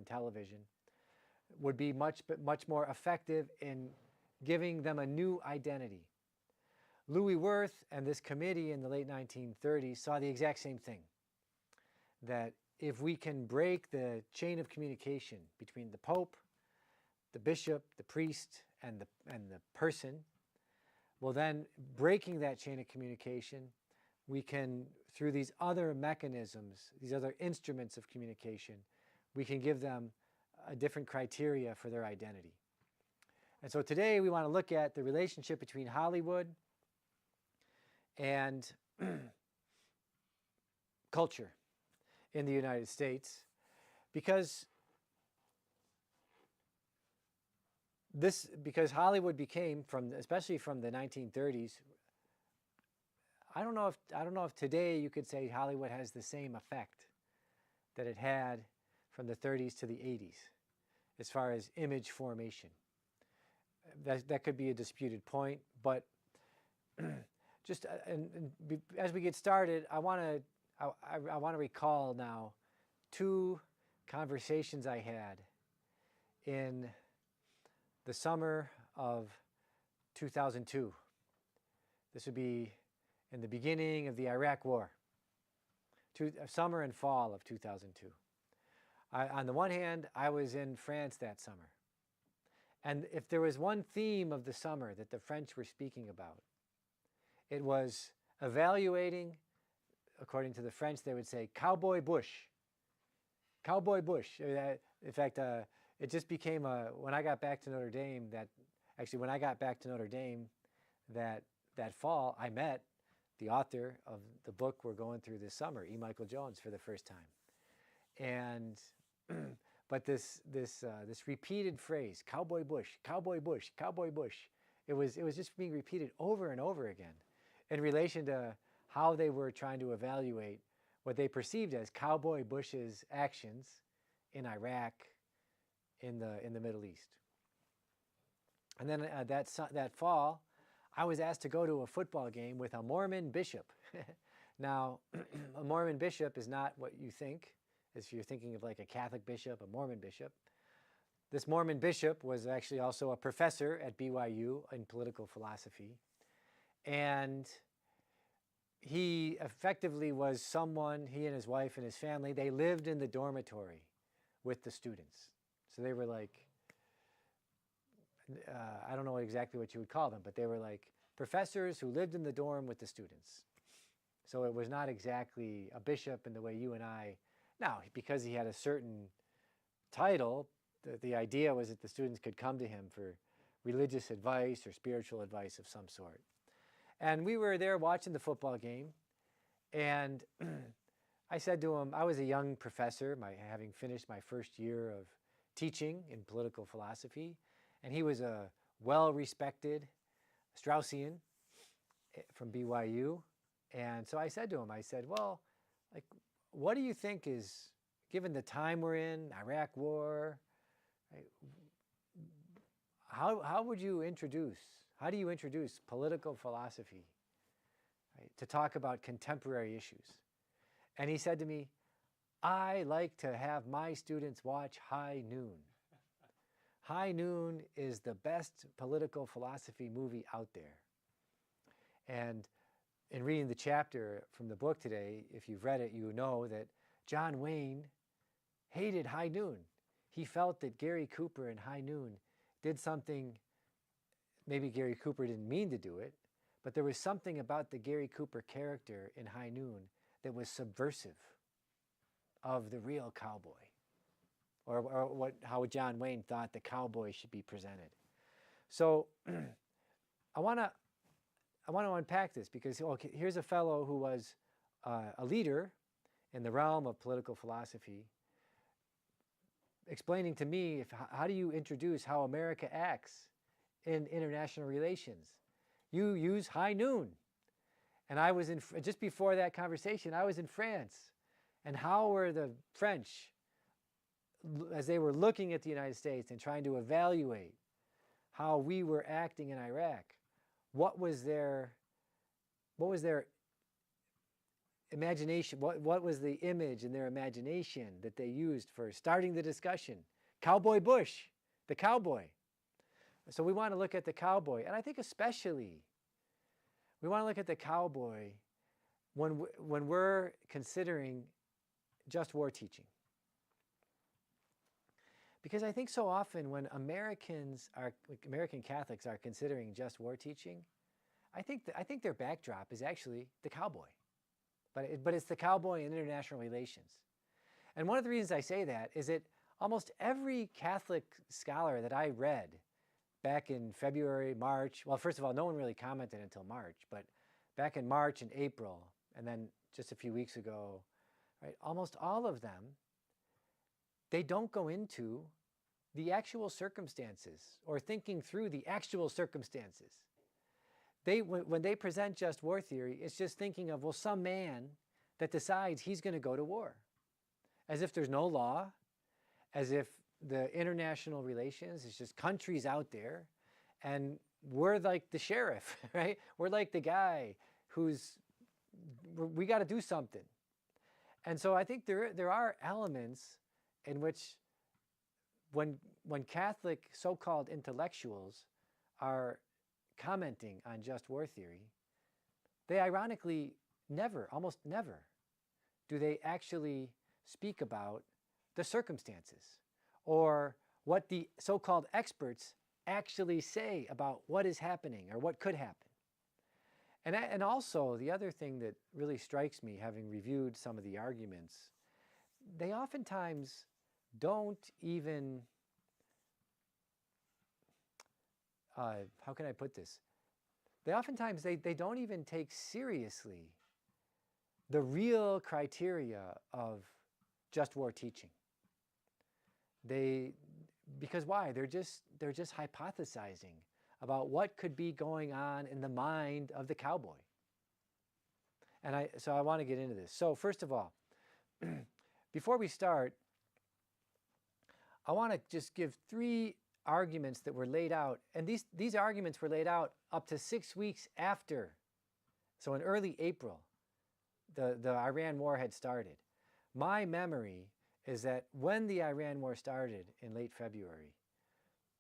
television would be much more effective in giving them a new identity. Louis Wirth and this committee in the late 1930s saw the exact same thing, that if we can break the chain of communication between the Pope, the bishop, the priest, and the person, well then, breaking that chain of communication, we can, through these other mechanisms, these other instruments of communication, we can give them a different criteria for their identity. And so today we want to look at the relationship between Hollywood and culture in the United States, because Hollywood became, especially from the 1930s, I don't know if today you could say Hollywood has the same effect that it had from the 30s to the 80s as far as image formation. That could be a disputed point, but just as we get started, I want to recall now two conversations I had in the summer of 2002. This would be in the beginning of the Iraq War, summer and fall of 2002. On the one hand, I was in France that summer. And if there was one theme of the summer that the French were speaking about, it was evaluating, according to the French, they would say, Cowboy Bush. Cowboy Bush. In fact, it just became when I got back to Notre Dame, when I got back to Notre Dame that fall, I met the author of the book we're going through this summer, E. Michael Jones, for the first time. And but this repeated phrase, Cowboy Bush, Cowboy Bush, Cowboy Bush, it was just being repeated over and over again in relation to how they were trying to evaluate what they perceived as Cowboy Bush's actions in Iraq, in the Middle East. And then that fall, I was asked to go to a football game with a Mormon bishop. Now, a Mormon bishop is not what you think, if you're thinking of like a Catholic bishop, a Mormon bishop. This Mormon bishop was actually also a professor at BYU in political philosophy. And he effectively was someone, he and his wife and his family, they lived in the dormitory with the students. So they were like, I don't know exactly what you would call them, but they were like professors who lived in the dorm with the students. So it was not exactly a bishop in the way you and I, now because he had a certain title, the idea was that the students could come to him for religious advice or spiritual advice of some sort. And we were there watching the football game, and I said to him, I was a young professor, having finished my first year of teaching in political philosophy, and he was a well-respected Straussian from BYU. And so I said to him, I said, well, like, what do you think is, given the time we're in, Iraq War, right, how do you introduce political philosophy, right, to talk about contemporary issues? And he said to me, I like to have my students watch High Noon. High Noon is the best political philosophy movie out there. And in reading the chapter from the book today, if you've read it, you know that John Wayne hated High Noon. He felt that Gary Cooper in High Noon did something, maybe Gary Cooper didn't mean to do it, but there was something about the Gary Cooper character in High Noon that was subversive of the real cowboy, or how John Wayne thought the cowboy should be presented. So I want to unpack this, because here's a fellow who was a leader in the realm of political philosophy, explaining to me how do you introduce how America acts in international relations. You use High Noon. And I was just before that conversation, I was in France. And how were the French, as they were looking at the United States and trying to evaluate how we were acting in Iraq, what was their imagination, what was the image in their imagination that they used for starting the discussion? Cowboy Bush, the cowboy. So we want to look at the cowboy, and I think especially we want to look at the cowboy when we're considering just war teaching. Because I think so often when American Catholics are considering just war teaching, I think their backdrop is actually the cowboy. But it's the cowboy in international relations. And one of the reasons I say that is that almost every Catholic scholar that I read back in February, March, well, first of all, no one really commented until March, but back in March and April, and then just a few weeks ago, right, almost all of them, they don't go into the actual circumstances or thinking through the actual circumstances. When they present just war theory, it's just thinking of, well, some man that decides he's going to go to war. As if there's no law, as if the international relations is just countries out there, and we're like the sheriff, right? We're like the guy we got to do something. And so I think there are elements in which when Catholic so-called intellectuals are commenting on just war theory, they ironically almost never, do they actually speak about the circumstances or what the so-called experts actually say about what is happening or what could happen. And also, the other thing that really strikes me, having reviewed some of the arguments, they oftentimes don't even, how can I put this? They oftentimes, they don't even take seriously the real criteria of just war teaching. Because why? They're just hypothesizing about what could be going on in the mind of the cowboy. And so I want to get into this. So first of all, before we start, I want to just give 3 arguments that were laid out. And these arguments were laid out up to 6 weeks after. So in early April, the Iran war had started. My memory is that when the Iran war started in late February,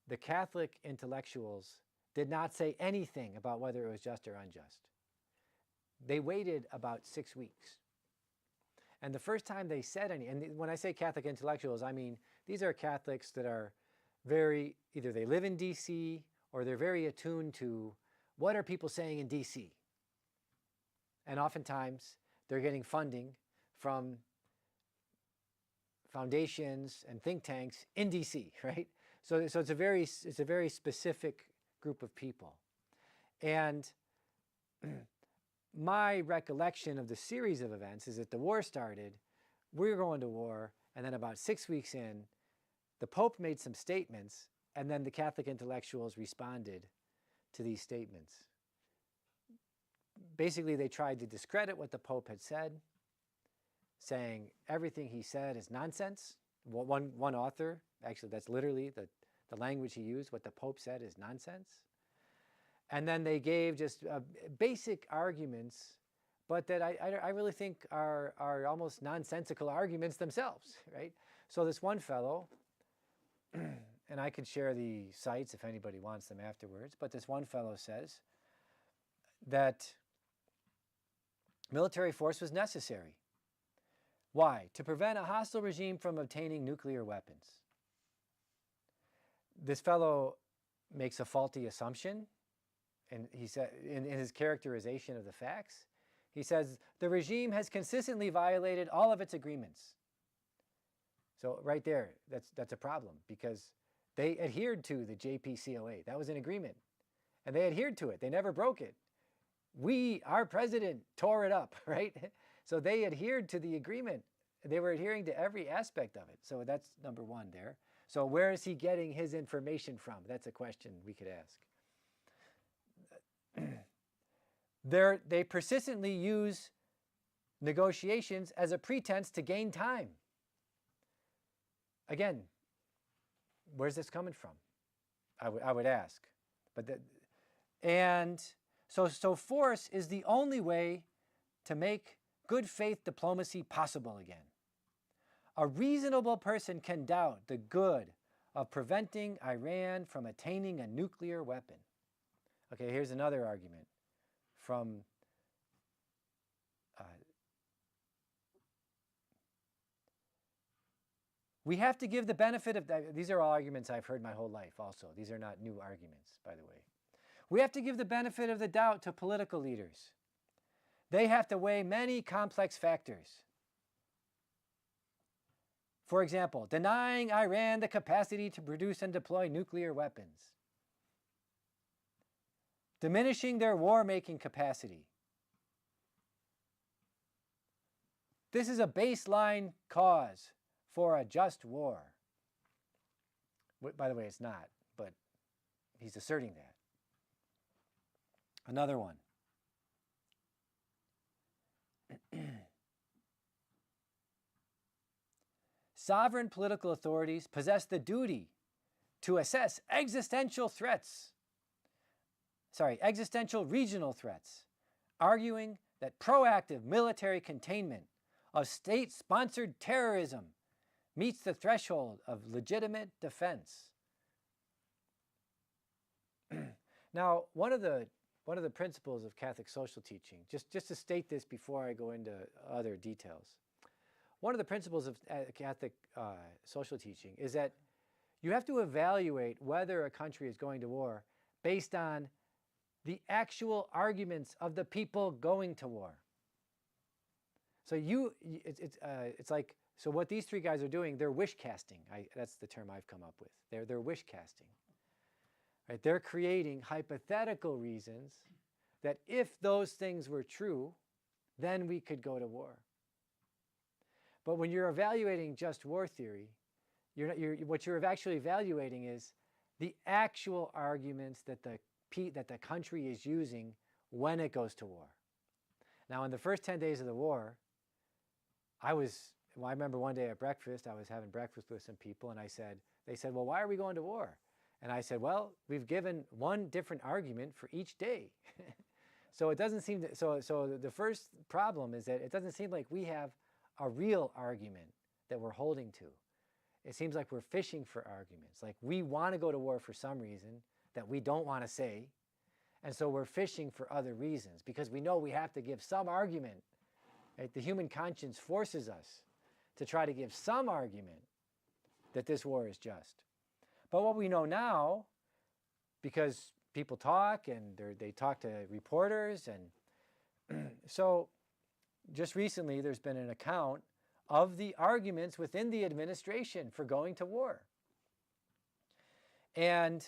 the Catholic intellectuals did not say anything about whether it was just or unjust. They waited about 6 weeks. And the first time they said and when I say Catholic intellectuals, I mean these are Catholics that are either they live in D.C. or they're very attuned to what are people saying in D.C. And oftentimes they're getting funding from foundations and think tanks in D.C., right? So it's a very specific group of people. And my recollection of the series of events is that the war started, we were going to war, and then about 6 weeks in, the Pope made some statements, and then the Catholic intellectuals responded to these statements. Basically, they tried to discredit what the Pope had said, saying everything he said is nonsense. One author, actually that's literally the language he used, what the Pope said is nonsense. And then they gave just basic arguments, but that I really think are almost nonsensical arguments themselves, right? So this one fellow, and I could share the sites if anybody wants them afterwards, but this one fellow says that military force was necessary. Why? To prevent a hostile regime from obtaining nuclear weapons. This fellow makes a faulty assumption, and he said in his characterization of the facts, he says the regime has consistently violated all of its agreements. So right there, that's a problem, because they adhered to the JPCOA. That was an agreement, and they adhered to it. They never broke it. Our president tore it up, right? So they adhered to the agreement. They were adhering to every aspect of it. So that's number one there. So where is he getting his information from? That's a question we could ask. They persistently use negotiations as a pretense to gain time. Again, where's this coming from? I would ask. So force is the only way to make good faith diplomacy possible again. A reasonable person can doubt the good of preventing Iran from attaining a nuclear weapon. Okay, here's another argument from we have to give the benefit of that. These are all arguments I've heard my whole life also. These are not new arguments, by the way. We have to give the benefit of the doubt to political leaders. They have to weigh many complex factors. For example, denying Iran the capacity to produce and deploy nuclear weapons, diminishing their war-making capacity. This is a baseline cause for a just war. By the way, it's not, but he's asserting that. Another one. Sovereign political authorities possess the duty to assess existential regional threats, arguing that proactive military containment of state-sponsored terrorism meets the threshold of legitimate defense. Now, one of the principles of Catholic social teaching, just to state this before I go into other details, one of the principles of Catholic social teaching is that you have to evaluate whether a country is going to war based on the actual arguments of the people going to war. So it's like, so what these three guys are doing, they're wish casting. That's the term I've come up with. They're wish casting. Right? They're creating hypothetical reasons that if those things were true, then we could go to war. But when you're evaluating just war theory, what you're actually evaluating is the actual arguments that the country is using when it goes to war. Now, in the first 10 days of the war, I remember one day at breakfast, I was having breakfast with some people, and they said, well, why are we going to war? And I said, well, we've given one different argument for each day. So it doesn't seem to, so the first problem is that it doesn't seem like we have a real argument that we're holding to. It seems like we're fishing for arguments. Like we want to go to war for some reason that we don't want to say. And so we're fishing for other reasons because we know we have to give some argument. Right? The human conscience forces us to try to give some argument that this war is just. But what we know now, because people talk and they talk to reporters, and so just recently there's been an account of the arguments within the administration for going to war. And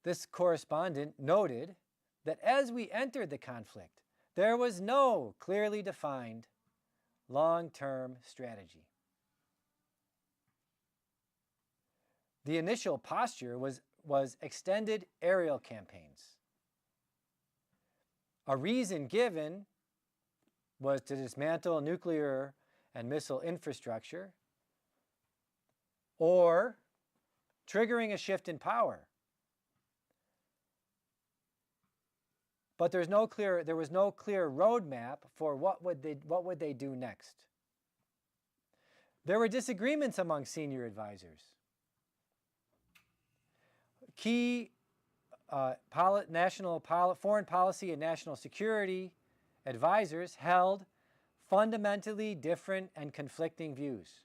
this correspondent noted that as we entered the conflict, there was no clearly defined long-term strategy. The initial posture was extended aerial campaigns. A reason given was to dismantle nuclear and missile infrastructure or triggering a shift in power. But there was no clear roadmap for what would they do next. There were disagreements among senior advisors. Key foreign policy and national security advisors held fundamentally different and conflicting views.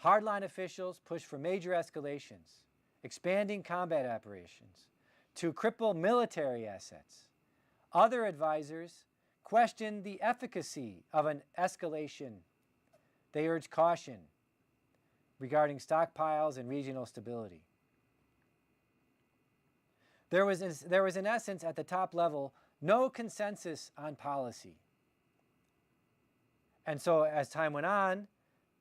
Hardline officials pushed for major escalations, expanding combat operations to cripple military assets. Other advisors questioned the efficacy of an escalation. They urged caution regarding stockpiles and regional stability. There was, in essence, at the top level, no consensus on policy. And so as time went on,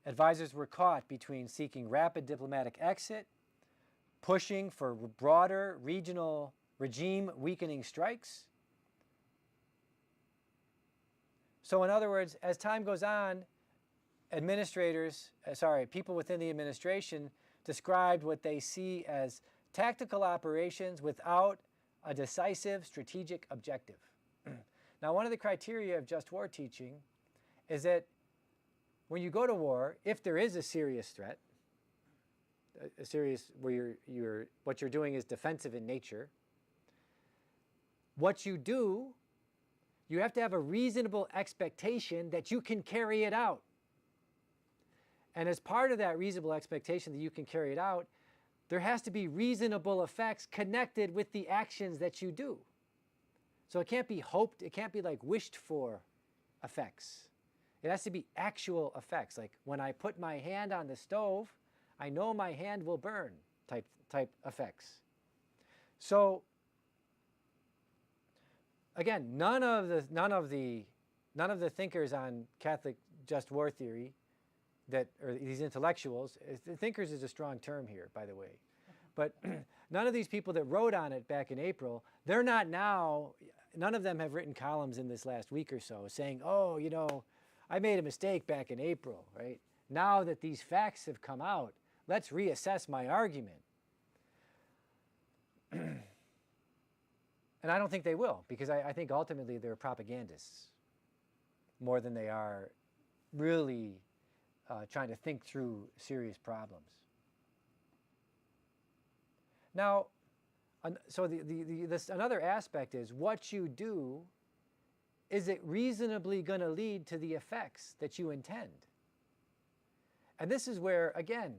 advisors were caught between seeking rapid diplomatic exit, pushing for broader regional regime weakening strikes. So in other words, as time goes on, people within the administration described what they see as tactical operations without a decisive strategic objective. Now, one of the criteria of just war teaching is that when you go to war, if there is a serious threat, a serious where what you're doing is defensive in nature, what you do, you have to have a reasonable expectation that you can carry it out. And as part of that reasonable expectation that you can carry it out, there has to be reasonable effects connected with the actions that you do. So it can't be hoped, it can't be like wished for effects. It has to be actual effects. Like when I put my hand on the stove, I know my hand will burn type effects. So again, none of the thinkers on Catholic just war theory or these intellectuals, thinkers is a strong term here, by the way, but none of these people that wrote on it back in April, they're not now, none of them have written columns in this last week or so saying, oh, you know, I made a mistake back in April, right? Now that these facts have come out, let's reassess my argument. And I don't think they will, because I think ultimately they're propagandists more than they are really trying to think through serious problems. Now, so another aspect is what you do, is it reasonably going to lead to the effects that you intend? And this is where, again,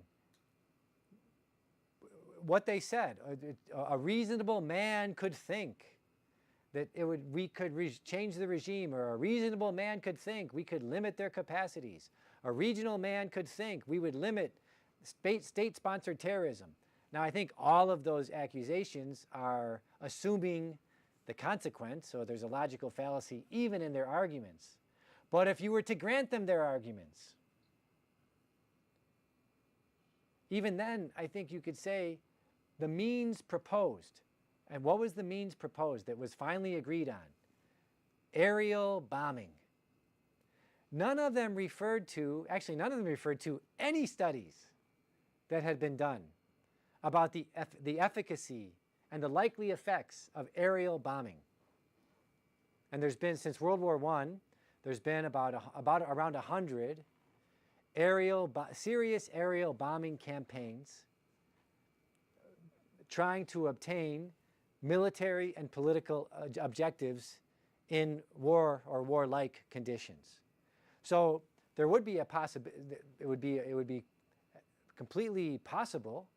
what they said, a reasonable man could think that we could change the regime, or a reasonable man could think we could limit their capacities. A regional man could think we would limit state-sponsored terrorism. Now, I think all of those accusations are assuming the consequence, so there's a logical fallacy even in their arguments. But if you were to grant them their arguments, even then, I think you could say the means proposed. And what was the means proposed that was finally agreed on? Aerial bombing. None of them referred to any studies that had been done about the efficacy and the likely effects of aerial bombing. And there's been, since World War I, there's been about around 100 serious aerial bombing campaigns trying to obtain military and political objectives in war or war-like conditions. So there would be a possibility, it would be completely possible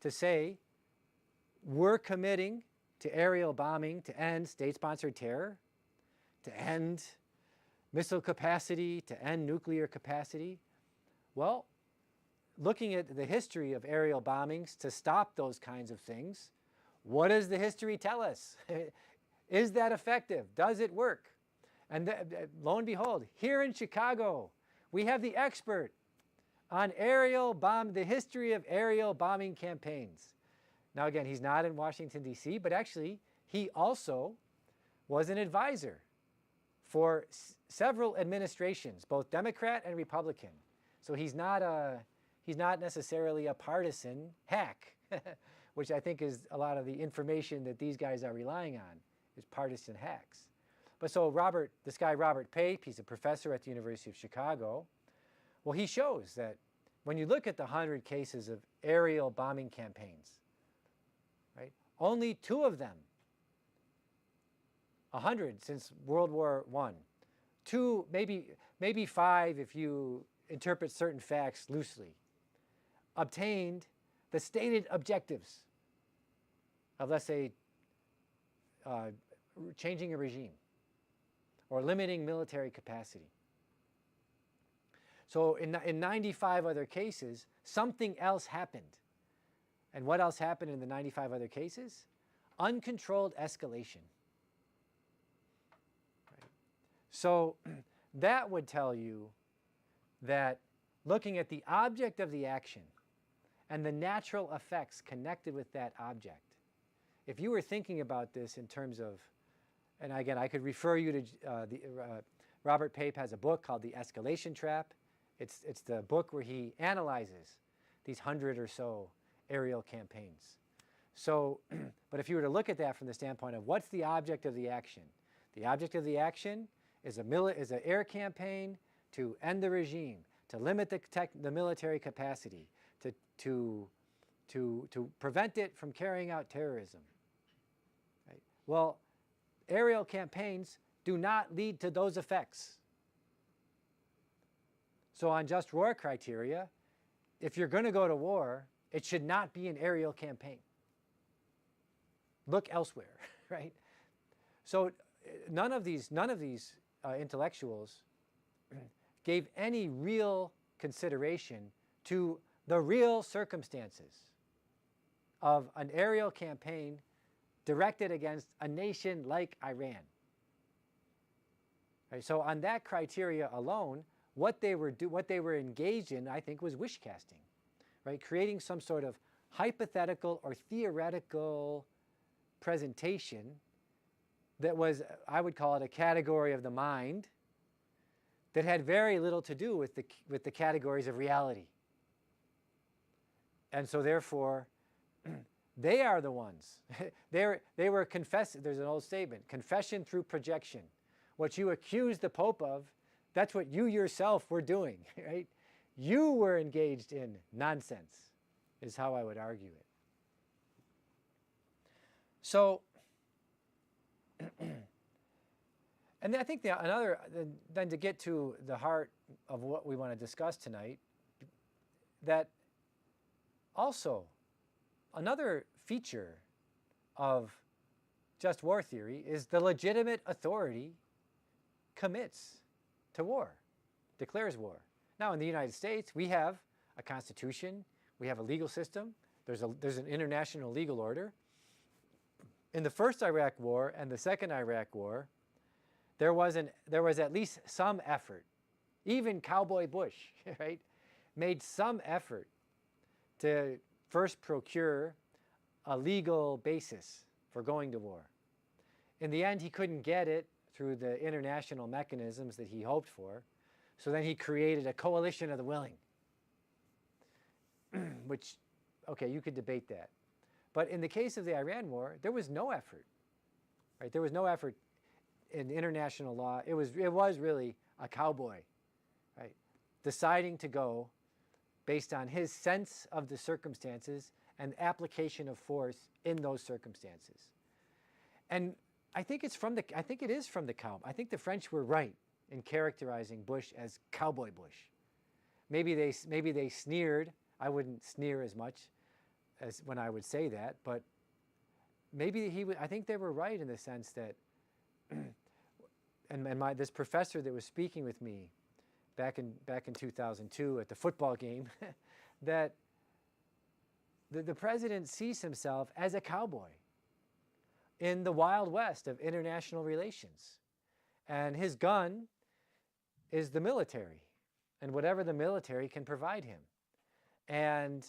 to say we're committing to aerial bombing to end state-sponsored terror, to end missile capacity, to end nuclear capacity. Well, looking at the history of aerial bombings to stop those kinds of things, what does the history tell us? Is that effective? Does it work? And lo and behold, here in Chicago, we have the expert on the history of aerial bombing campaigns. Now again, he's not in Washington, D.C., but actually he also was an advisor for several administrations, both Democrat and Republican. So he's not necessarily a partisan hack, which I think is a lot of the information that these guys are relying on, is partisan hacks. But so this guy Robert Pape, he's a professor at the University of Chicago. Well, he shows that when you look at the 100 cases of aerial bombing campaigns, right, only 2 of them, 100 since World War I, 2, maybe 5 if you interpret certain facts loosely, obtained the stated objectives of, let's say, changing a regime or limiting military capacity. So in 95 other cases, something else happened. And what else happened in the 95 other cases? Uncontrolled escalation. Right. So that would tell you that looking at the object of the action and the natural effects connected with that object, if you were thinking about this in terms of, and again, I could refer you to Robert Pape has a book called The Escalation Trap. It's the book where he analyzes these 100 or so aerial campaigns. So, but if you were to look at that from the standpoint of what's the object of the action, The object of the action is an air campaign to end the regime, to limit the military capacity, to prevent it from carrying out terrorism. Right? Well, aerial campaigns do not lead to those effects. So on just war criteria, if you're going to go to war, it should not be an aerial campaign. Look elsewhere, right? So none of these intellectuals gave any real consideration to the real circumstances of an aerial campaign directed against a nation like Iran. Right, so on that criteria alone, what they were engaged in, I think, was wish casting, right? Creating some sort of hypothetical or theoretical presentation that was, I would call it, a category of the mind that had very little to do with the categories of reality. And so therefore, they are the ones. They were confessing. There's an old statement, confession through projection. What you accuse the Pope of, that's what you yourself were doing, right? You were engaged in nonsense, is how I would argue it. So, and I think then to get to the heart of what we want to discuss tonight, that also another feature of just war theory is the legitimate authority commits to war, declares war. Now in the United States, we have a constitution, we have a legal system, there's an international legal order. In the first Iraq War and the second Iraq War, there was at least some effort. Even Cowboy Bush, right, made some effort to first procure a legal basis for going to war. In the end, he couldn't get it through the international mechanisms that he hoped for, so then he created a coalition of the willing, which, okay, you could debate that. But in the case of the Iran War, there was no effort, right? There was no effort in international law. It was really a cowboy, right, deciding to go based on his sense of the circumstances and application of force in those circumstances. And I think it is from the Cowboy. I think the French were right in characterizing Bush as Cowboy Bush. Maybe they sneered. I wouldn't sneer as much as when I would say that, but maybe I think they were right in the sense that, and this professor that was speaking with me back in 2002 at the football game, that the president sees himself as a cowboy in the Wild West of international relations. And his gun is the military and whatever the military can provide him. And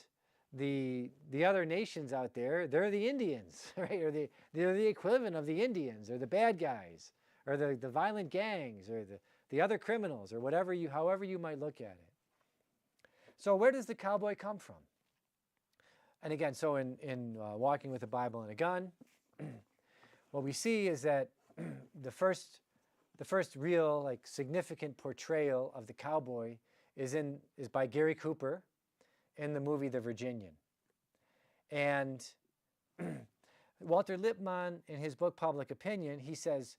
the other nations out there, they're the Indians, right? Or they're the equivalent of the Indians, or the bad guys, or the violent gangs, or the other criminals, or however you might look at it. So where does the cowboy come from? And again, so in Walking with the Bible and a Gun, what we see is that the first real significant portrayal of the cowboy is by Gary Cooper in the movie The Virginian. And Walter Lippmann, in his book Public Opinion, he says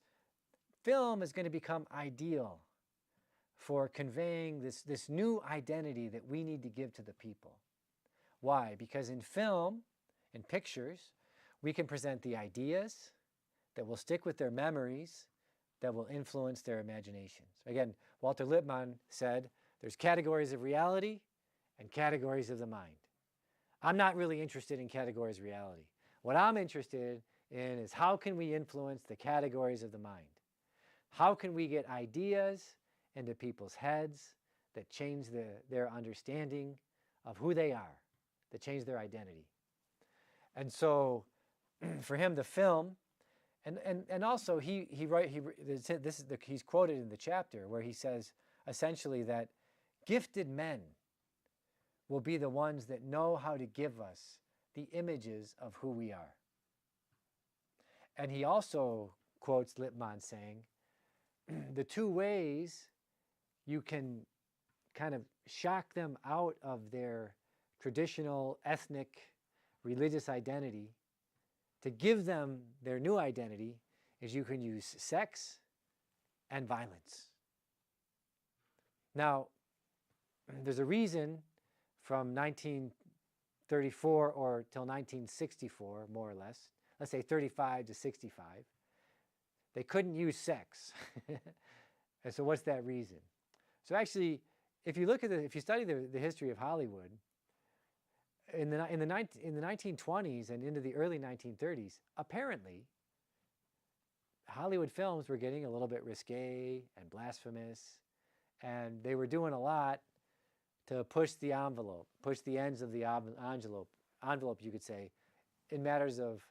film is going to become ideal for conveying this new identity that we need to give to the people. Why? Because in film, in pictures, we can present the ideas that will stick with their memories, that will influence their imaginations. Again, Walter Lippmann said there's categories of reality and categories of the mind. I'm not really interested in categories of reality. What I'm interested in is how can we influence the categories of the mind? How can we get ideas into people's heads that change their understanding of who they are, that change their identity? And so for him, the film, and also he's quoted in the chapter where he says essentially that gifted men will be the ones that know how to give us the images of who we are. And he also quotes Lippmann saying, the two ways you can kind of shock them out of their traditional ethnic religious identity to give them their new identity is you can use sex and violence. Now, there's a reason from 1934 or till 1964, more or less, let's say 35 to 65, they couldn't use sex. And so what's that reason? So actually, if you look at if you study the history of Hollywood, in the 1920s and into the early 1930s, apparently, Hollywood films were getting a little bit risque and blasphemous, and they were doing a lot to push the envelope, push the ends of the envelope, you could say, in matters of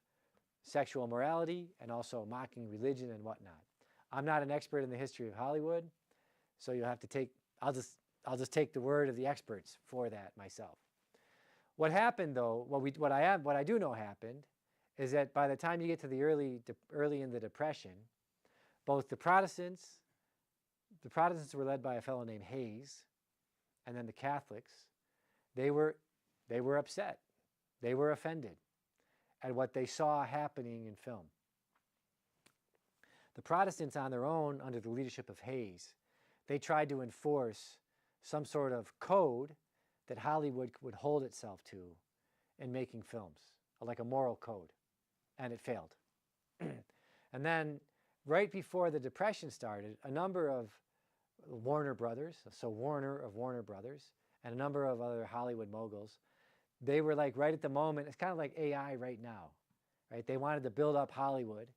sexual morality and also mocking religion and whatnot. I'm not an expert in the history of Hollywood, so you'll have to take, I'll just take the word of the experts for that myself. What happened though, what I do know happened, is that by the time you get to the early in the Depression, both the Protestants were led by a fellow named Hayes, and then the Catholics, they were upset, they were offended at what they saw happening in film. The Protestants on their own, under the leadership of Hayes, they tried to enforce some sort of code that Hollywood would hold itself to in making films, like a moral code, and it failed. And then right before the Depression started, a number of Warner Brothers, so Warner of Warner Brothers, and a number of other Hollywood moguls, they were like right at the moment, it's kind of like AI right now, right? They wanted to build up Hollywood,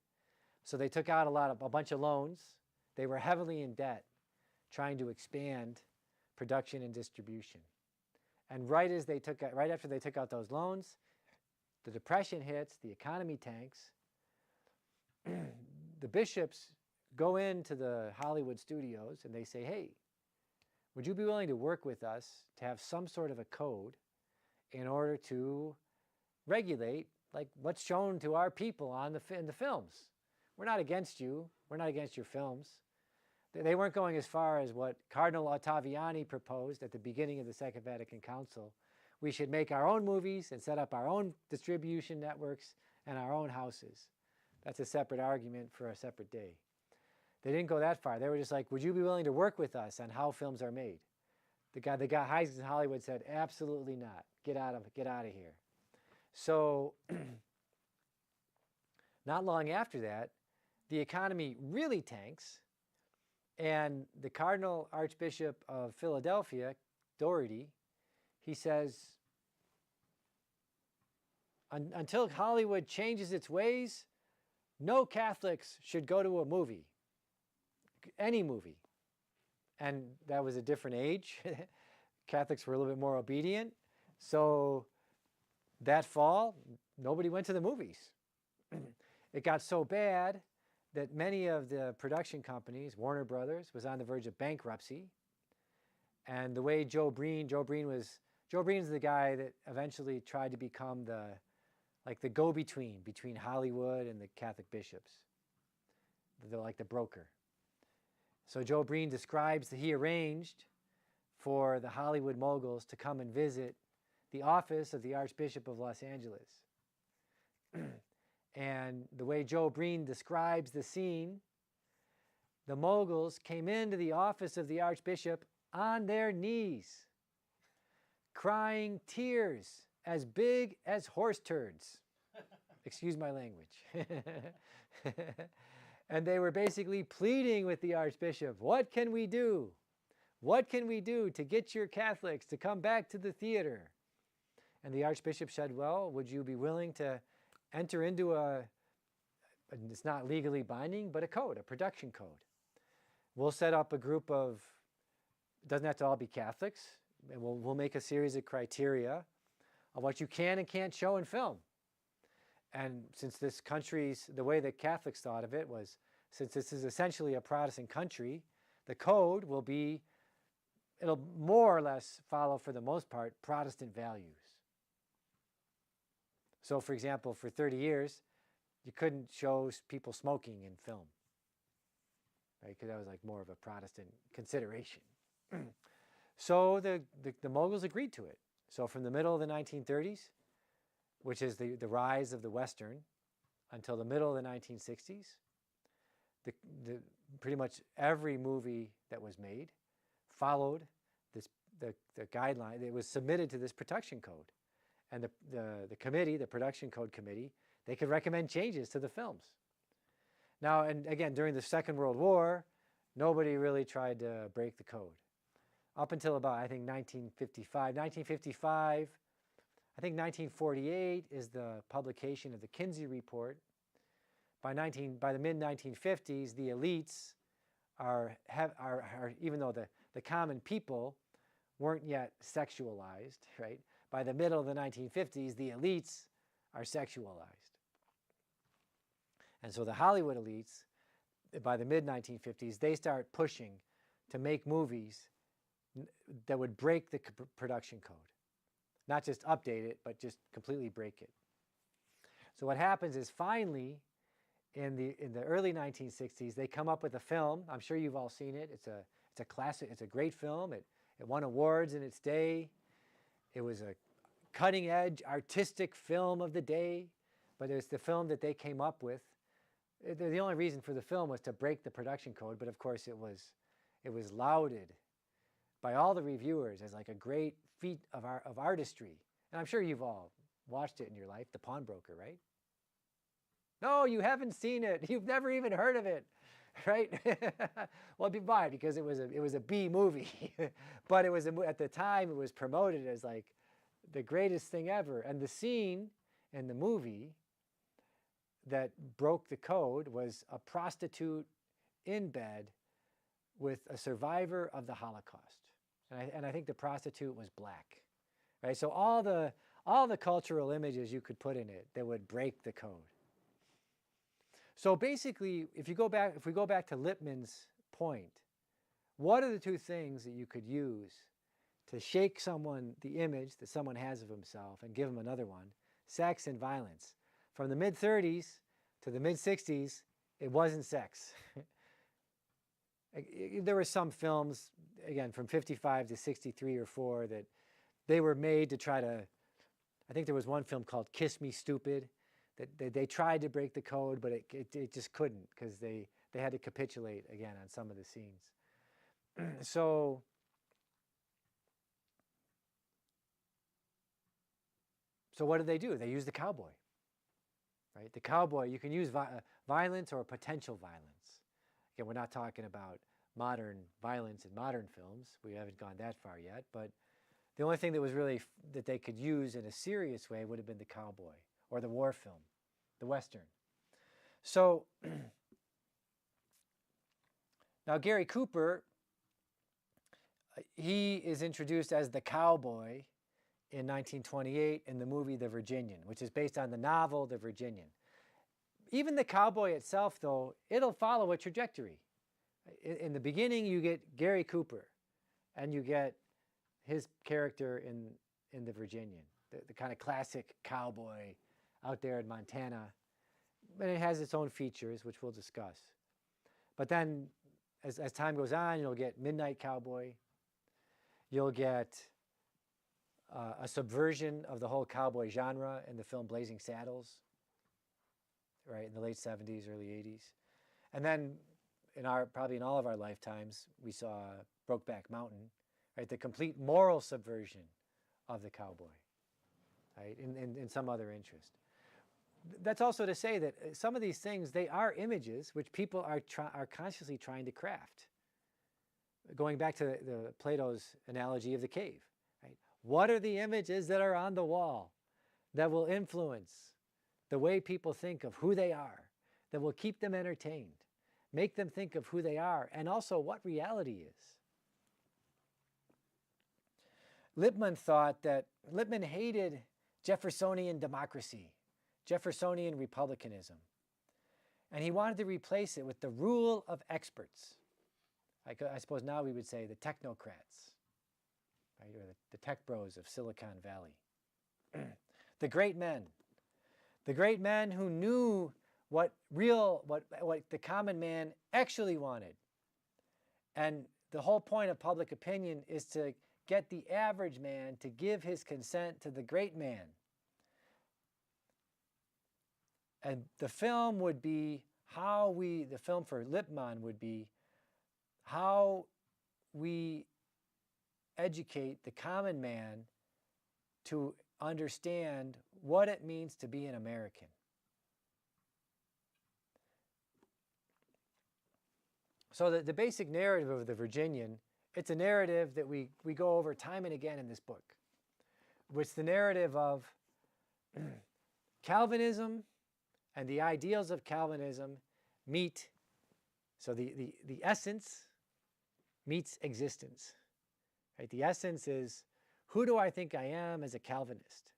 so they took out a bunch of loans. They were heavily in debt, trying to expand production and distribution. And right after they took out those loans, the Depression hits, the economy tanks. The bishops go into the Hollywood studios and they say, hey, would you be willing to work with us to have some sort of a code in order to regulate like what's shown to our people in the films? We're not against you. We're not against your films. They weren't going as far as what Cardinal Ottaviani proposed at the beginning of the Second Vatican Council. We should make our own movies and set up our own distribution networks and our own houses. That's a separate argument for a separate day. They didn't go that far. They were just like, would you be willing to work with us on how films are made? The guy Hayes in Hollywood said, absolutely not. Get out of here. So not long after that, the economy really tanks, and the Cardinal Archbishop of Philadelphia, Doherty, he says, until Hollywood changes its ways, no Catholics should go to a movie, any movie. And that was a different age. Catholics were a little bit more obedient. So that fall, nobody went to the movies. It got so bad that many of the production companies, Warner Brothers, was on the verge of bankruptcy. And the way Joe Breen is the guy that eventually tried to become the go-between between Hollywood and the Catholic bishops. They're like the broker. So Joe Breen describes that he arranged for the Hollywood moguls to come and visit the office of the Archbishop of Los Angeles. And the way Joe Breen describes the scene, the moguls came into the office of the Archbishop on their knees, crying tears as big as horse turds. Excuse my language. And they were basically pleading with the Archbishop, what can we do? What can we do to get your Catholics to come back to the theater? And the Archbishop said, well, would you be willing to enter into it's not legally binding, but a code, a production code. We'll set up a group of, it doesn't have to all be Catholics, and we'll make a series of criteria of what you can and can't show in film. And since this country's, the way that Catholics thought of it was, since this is essentially a Protestant country, the code will be, it'll more or less follow, for the most part, Protestant values. So for example, for 30 years, you couldn't show people smoking in film, right? Because that was like more of a Protestant consideration. So the moguls agreed to it. So from the middle of the 1930s, which is the rise of the Western, until the middle of the 1960s, the pretty much every movie that was made followed this the guideline. It was submitted to this production code, and the committee, the production code committee, they could recommend changes to the films. Now, and again, during the Second World War, nobody really tried to break the code. Up until about, I think, 1955. 1955, I think 1948 is the publication of the Kinsey Report. By the mid-1950s, the elites are even though the common people weren't yet sexualized, right? By the middle of the 1950s, the elites are sexualized. And so the Hollywood elites, by the mid-1950s, they start pushing to make movies that would break the production code. Not just update it, but just completely break it. So what happens is finally, in the early 1960s, they come up with a film. I'm sure you've all seen it. It's a classic. It's a great film. It won awards in its day. It was a cutting-edge artistic film of the day, but it's the film that they came up with. The only reason for the film was to break the production code, but of course it was lauded by all the reviewers as like a great feat of artistry. And I'm sure you've all watched it in your life, The Pawnbroker, right? No, you haven't seen it. You've never even heard of it, right? Well, why? Because it was a B movie, but at the time it was promoted as like the greatest thing ever. And the scene in the movie that broke the code was a prostitute in bed with a survivor of the Holocaust, and I think the prostitute was black, right? So all the cultural images you could put in it that would break the code. So basically, if we go back to Lippmann's point, what are the two things that you could use to shake the image that someone has of himself and give them another one? Sex and violence. From the mid-30s to the mid-60s, it wasn't sex. There were some films, again, from 55 to 63 or 4 that they were made to try to, I think there was one film called Kiss Me Stupid, that they tried to break the code, but it just couldn't, because they had to capitulate again on some of the scenes. So what did they do? They used the cowboy, right? The cowboy, you can use violence or potential violence. Again, we're not talking about modern violence in modern films. We haven't gone that far yet, but the only thing that was really that they could use in a serious way would have been the cowboy or the war film, the Western. So now Gary Cooper, he is introduced as the cowboy in 1928 in the movie The Virginian, which is based on the novel The Virginian. Even the cowboy itself, though, it'll follow a trajectory. In the beginning, you get Gary Cooper, and you get his character in The Virginian, the kind of classic cowboy out there in Montana. But it has its own features, which we'll discuss. But then, as time goes on, you'll get Midnight Cowboy. You'll get a subversion of the whole cowboy genre in the film Blazing Saddles, right, in the late 70s, early 80s. And then probably in all of our lifetimes, we saw Brokeback Mountain, right, the complete moral subversion of the cowboy, right, in some other interest. That's also to say that some of these things, they are images which people are consciously trying to craft. Going back to the Plato's analogy of the cave, right? What are the images that are on the wall that will influence the way people think of who they are, that will keep them entertained, make them think of who they are, and also what reality is? Lippmann hated Jeffersonian democracy, Jeffersonian republicanism, and he wanted to replace it with the rule of experts. I suppose now we would say the technocrats, right, or the tech bros of Silicon Valley. The great men who knew what the common man actually wanted. And the whole point of public opinion is to get the average man to give his consent to the great man. And the film would be the film for Lippmann would be how we educate the common man to understand what it means to be an American. So the basic narrative of the Virginian, it's a narrative that we go over time and again in this book. It's the narrative of Calvinism and the ideals of Calvinism meet, so the essence meets existence. Right? The essence is, who do I think I am as a Calvinist?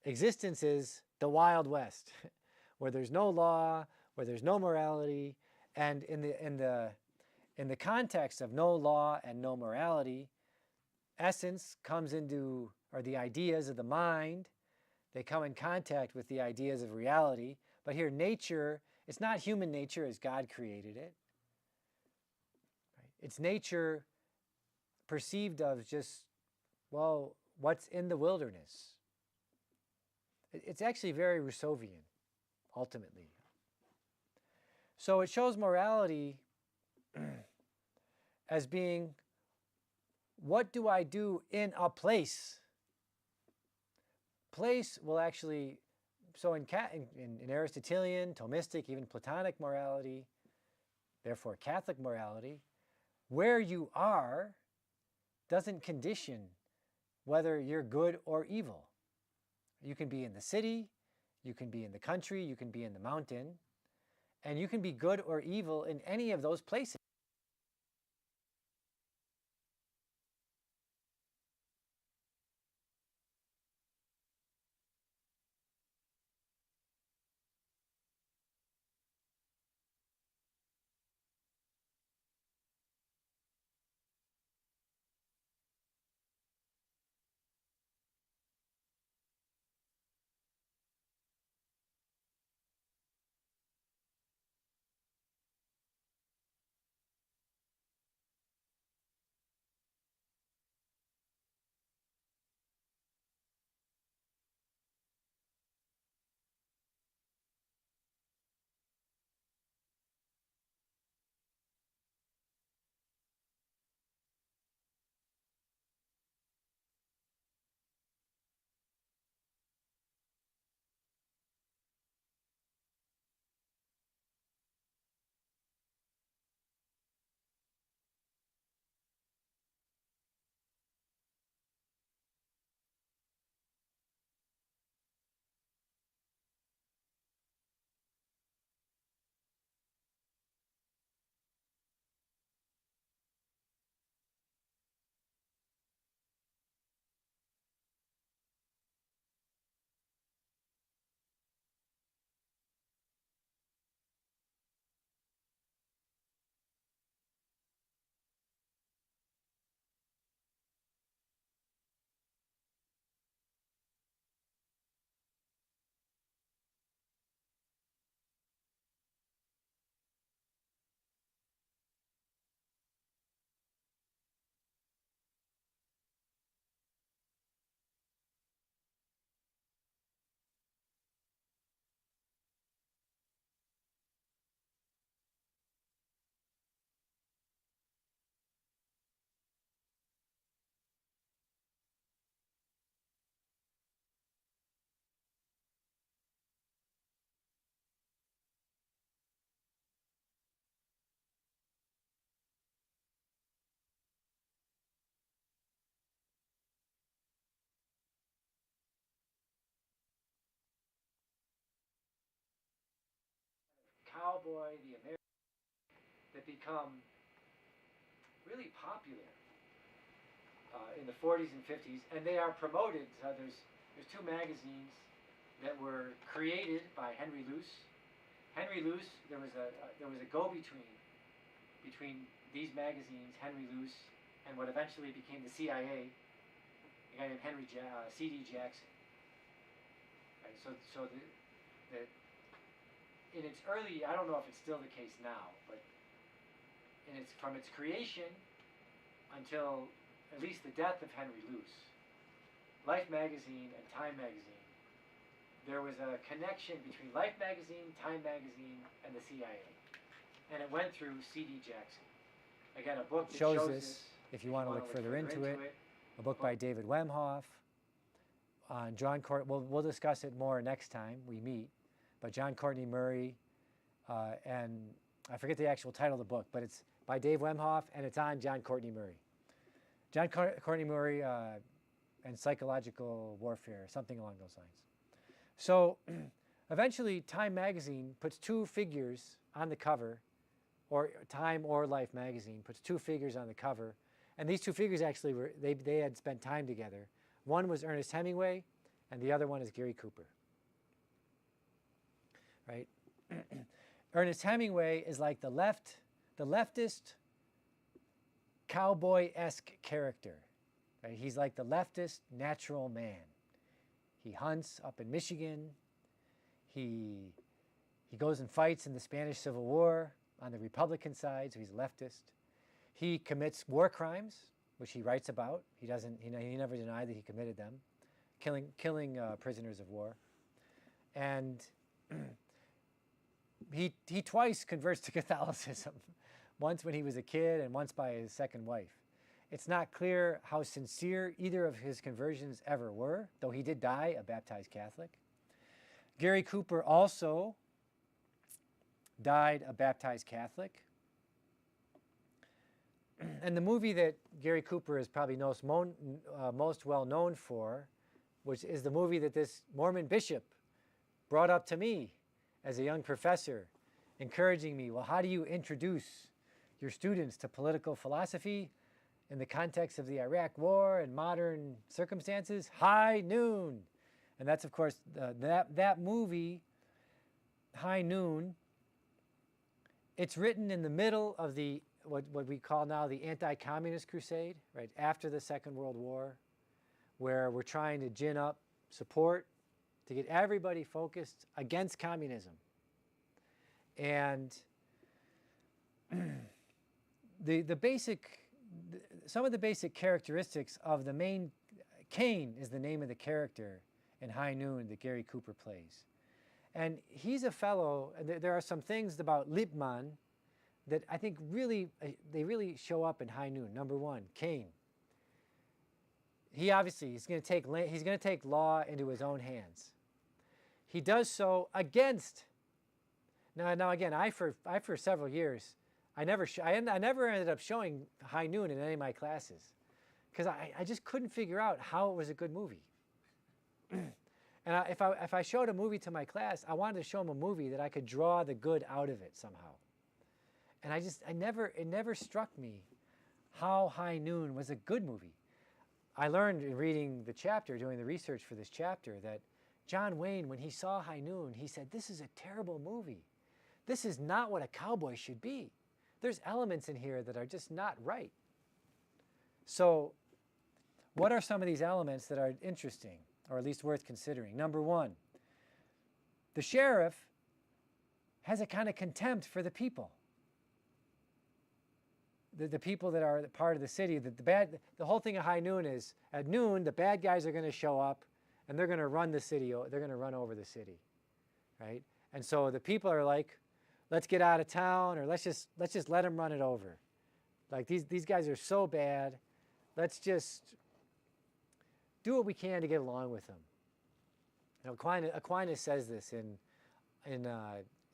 Existence is the Wild West, where there's no law, where there's no morality, and in the context of no law and no morality, essence comes into, or the ideas of the mind, they come in contact with the ideas of reality. But here, nature, it's not human nature as God created it. Right? It's nature perceived of just, well, what's in the wilderness. It's actually very Rousseauian, ultimately. So it shows morality as being, what do I do in a place? Place will actually, so in Aristotelian, Thomistic, even Platonic morality, therefore Catholic morality, where you are doesn't condition whether you're good or evil. You can be in the city, you can be in the country, you can be in the mountain, and you can be good or evil in any of those places. Cowboy, the American, that become really popular in the 40s and 50s, and they are promoted. There's two magazines that were created by Henry Luce. Henry Luce, there was a go-between between these magazines, Henry Luce, and what eventually became the CIA, a guy named C.D. Jackson. Right, so the in its early, I don't know if it's still the case now, but from its creation until at least the death of Henry Luce, Life magazine and Time magazine, there was a connection between Life magazine, Time magazine, and the CIA. And it went through C.D. Jackson. Again, a book that shows this, if you want to look further into it. A book by David Wemhoff. John Court. We'll discuss it more next time we meet. But John Courtney Murray, and I forget the actual title of the book, but it's by Dave Wemhoff, and it's on John Courtney Murray. John Courtney Murray and psychological warfare, something along those lines. So eventually Time magazine puts two figures on the cover, or Time or Life magazine puts two figures on the cover, and these two figures actually they had spent time together. One was Ernest Hemingway, and the other one is Gary Cooper. Right? Ernest Hemingway is like the leftist cowboy-esque character. Right? He's like the leftist natural man. He hunts up in Michigan. He goes and fights in the Spanish Civil War on the Republican side, so he's a leftist. He commits war crimes, which he writes about. He never denied that he committed them, killing prisoners of war. And he twice converts to Catholicism, once when he was a kid and once by his second wife. It's not clear how sincere either of his conversions ever were, though he did die a baptized Catholic. Gary Cooper also died a baptized Catholic. And the movie that Gary Cooper is probably most well known for, which is the movie that this Mormon bishop brought up to me as a young professor, encouraging me, well, how do you introduce your students to political philosophy in the context of the Iraq War and modern circumstances? High Noon. And that's, of course, that movie, High Noon. It's written in the middle of the what we call now the anti-communist crusade, right after the Second World War, where we're trying to gin up support to get everybody focused against communism. And some of the basic characteristics of the main, Cain is the name of the character in High Noon that Gary Cooper plays. And he's a fellow, there are some things about Lippmann that I think they really show up in High Noon. Number one, Cain. He's going to take law into his own hands. He does so against. Now again, I for several years, I never ended up showing High Noon in any of my classes because I just couldn't figure out how it was a good movie. And if I showed a movie to my class, I wanted to show them a movie that I could draw the good out of it somehow. And it never struck me how High Noon was a good movie. I learned in reading the chapter, doing the research for this chapter, that John Wayne, when he saw High Noon, he said, this is a terrible movie. This is not what a cowboy should be. There's elements in here that are just not right. So what are some of these elements that are interesting, or at least worth considering? Number one, the sheriff has a kind of contempt for the people. The people that are part of the city. The whole thing of High Noon is, at noon, the bad guys are going to show up, and they're going to run the city. They're going to run over the city, right? And so the people are like, let's get out of town, or let's just let them run it over. Like these guys are so bad. Let's just do what we can to get along with them. And Aquinas says this in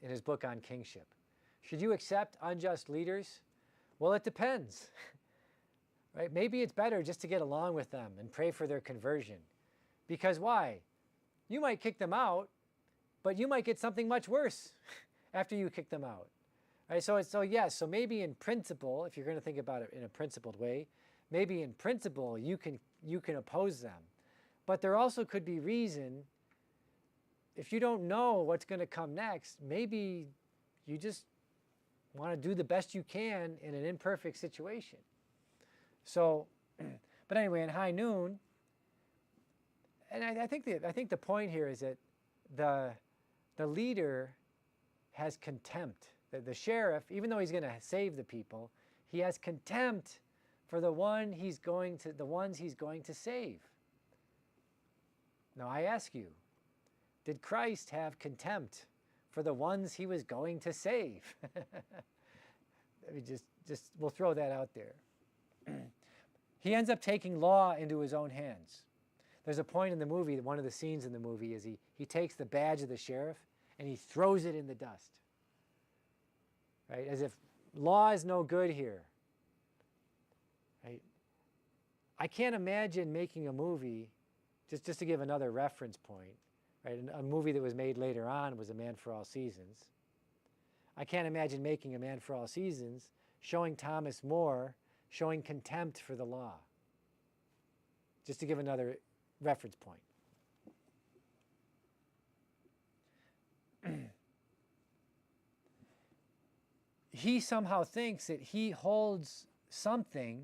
his book on kingship. Should you accept unjust leaders? Well, it depends. Right? Maybe it's better just to get along with them and pray for their conversion. Because why? You might kick them out, but you might get something much worse after you kick them out. Right? So maybe in principle, if you're going to think about it in a principled way, maybe in principle you can oppose them. But there also could be reason, if you don't know what's going to come next, maybe you just want to do the best you can in an imperfect situation. So, but anyway, in High Noon, and I think the point here is that the leader has contempt. The sheriff, even though he's going to save the people, he has contempt for the ones he's going to save. Now I ask you, did Christ have contempt for the ones he was going to save? We'll throw that out there. He ends up taking law into his own hands. There's a point in the movie, one of the scenes in the movie is he takes the badge of the sheriff and he throws it in the dust. Right? As if law is no good here. Right? I can't imagine making a movie, just to give another reference point, right? A movie that was made later on was A Man for All Seasons. I can't imagine making A Man for All Seasons showing Thomas More showing contempt for the law. Just to give another reference point. He somehow thinks that he holds something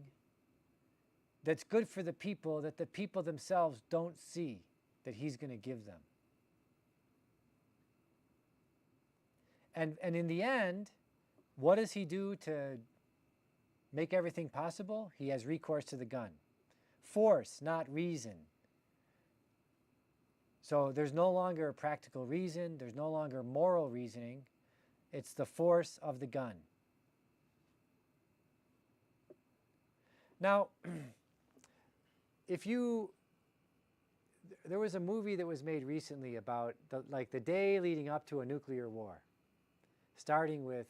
that's good for the people that the people themselves don't see that he's going to give them. And in the end, what does he do to make everything possible? He has recourse to the gun. Force, not reason. So there's no longer a practical reason. There's no longer moral reasoning. It's the force of the gun. Now, there was a movie that was made recently about the day leading up to a nuclear war, starting with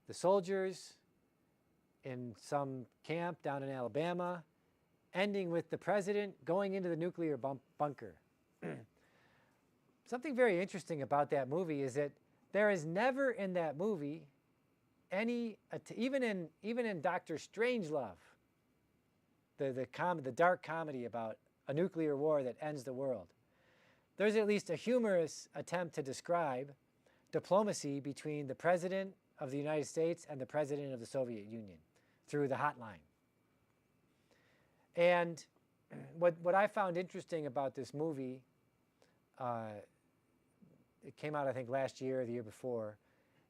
the soldiers in some camp down in Alabama, ending with the president going into the nuclear bunker. Something very interesting about that movie is that there is never in that movie any, even in Dr. Strangelove, the dark comedy about a nuclear war that ends the world, there's at least a humorous attempt to describe diplomacy between the President of the United States and the President of the Soviet Union through the hotline. And what I found interesting about this movie, it came out I think last year or the year before,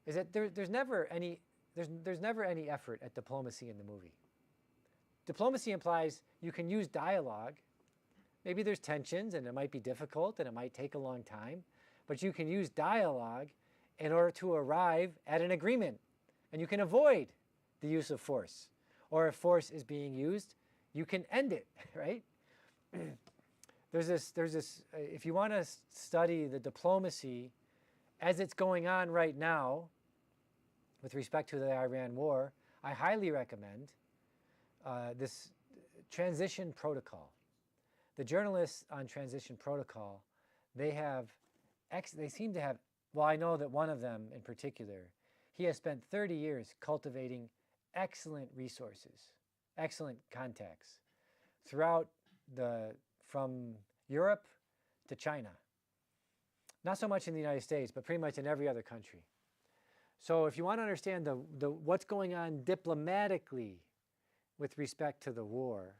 is that there's never any effort at diplomacy in the movie. Diplomacy implies you can use dialogue. Maybe there's tensions and it might be difficult and it might take a long time, but you can use dialogue in order to arrive at an agreement, and you can avoid the use of force. Or if force is being used, you can end it, right? There's this, if you want to study the diplomacy as it's going on right now with respect to the Iran war, I highly recommend this transition protocol. The journalists on transition protocol, they seem to have, well, I know that one of them in particular, he has spent 30 years cultivating excellent resources, excellent contacts throughout from Europe to China. Not so much in the United States, but pretty much in every other country. So if you want to understand what's going on diplomatically with respect to the war,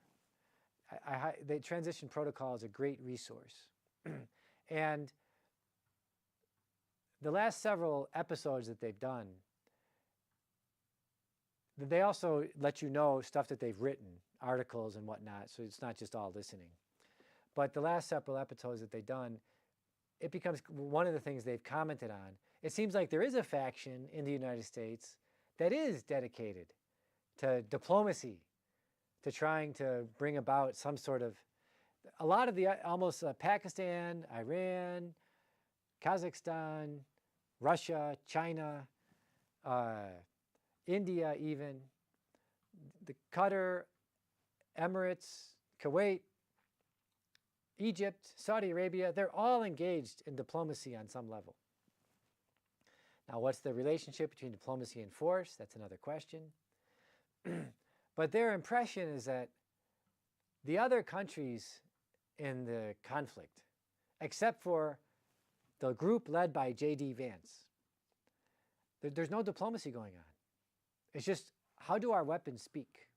the transition protocol is a great resource. And the last several episodes that they've done, they also let you know stuff that they've written, articles and whatnot, so it's not just all listening. But the last several episodes that they've done, it becomes one of the things they've commented on. It seems like there is a faction in the United States that is dedicated to diplomacy, to trying to bring about some sort of, a lot of the almost Pakistan, Iran, Kazakhstan, Russia, China, India even, the Qatar, Emirates, Kuwait, Egypt, Saudi Arabia, they're all engaged in diplomacy on some level. Now, what's the relationship between diplomacy and force? That's another question. But their impression is that the other countries in the conflict, except for the group led by J.D. Vance, there's no diplomacy going on. It's just, how do our weapons speak?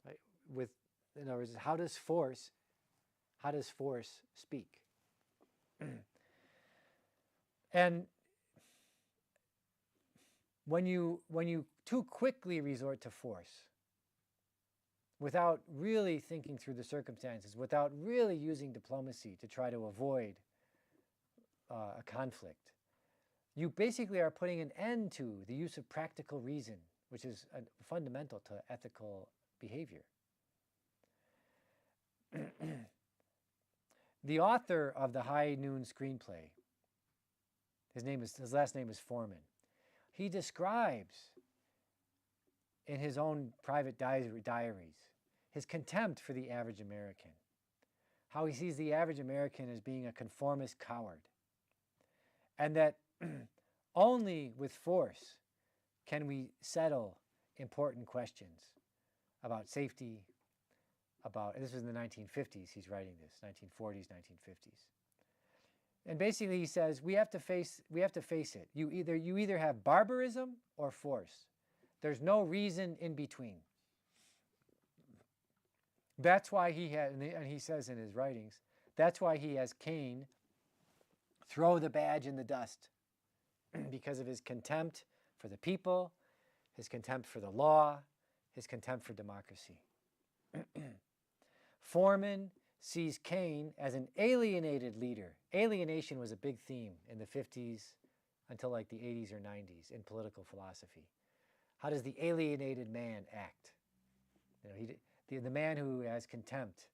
Right? In other words, how does force speak? And when you too quickly resort to force, without really thinking through the circumstances, without really using diplomacy to try to avoid a conflict, you basically are putting an end to the use of practical reason, which is fundamental to ethical behavior. The author of the High Noon screenplay, his last name is Foreman. He describes in his own private diaries his contempt for the average American, how he sees the average American as being a conformist coward, and that only with force can we settle important questions about safety, this was in the 1950s, he's writing this, 1940s, 1950s. And basically he says, we have to face it. You either have barbarism or force. There's no reason in between. That's why he had, and he says in his writings, that's why he has Cain throw the badge in the dust, because of his contempt for the people, his contempt for the law, his contempt for democracy. Foreman sees Cain as an alienated leader. Alienation was a big theme in the 50s until like the 80s or 90s in political philosophy. How does the alienated man act? The man who has contempt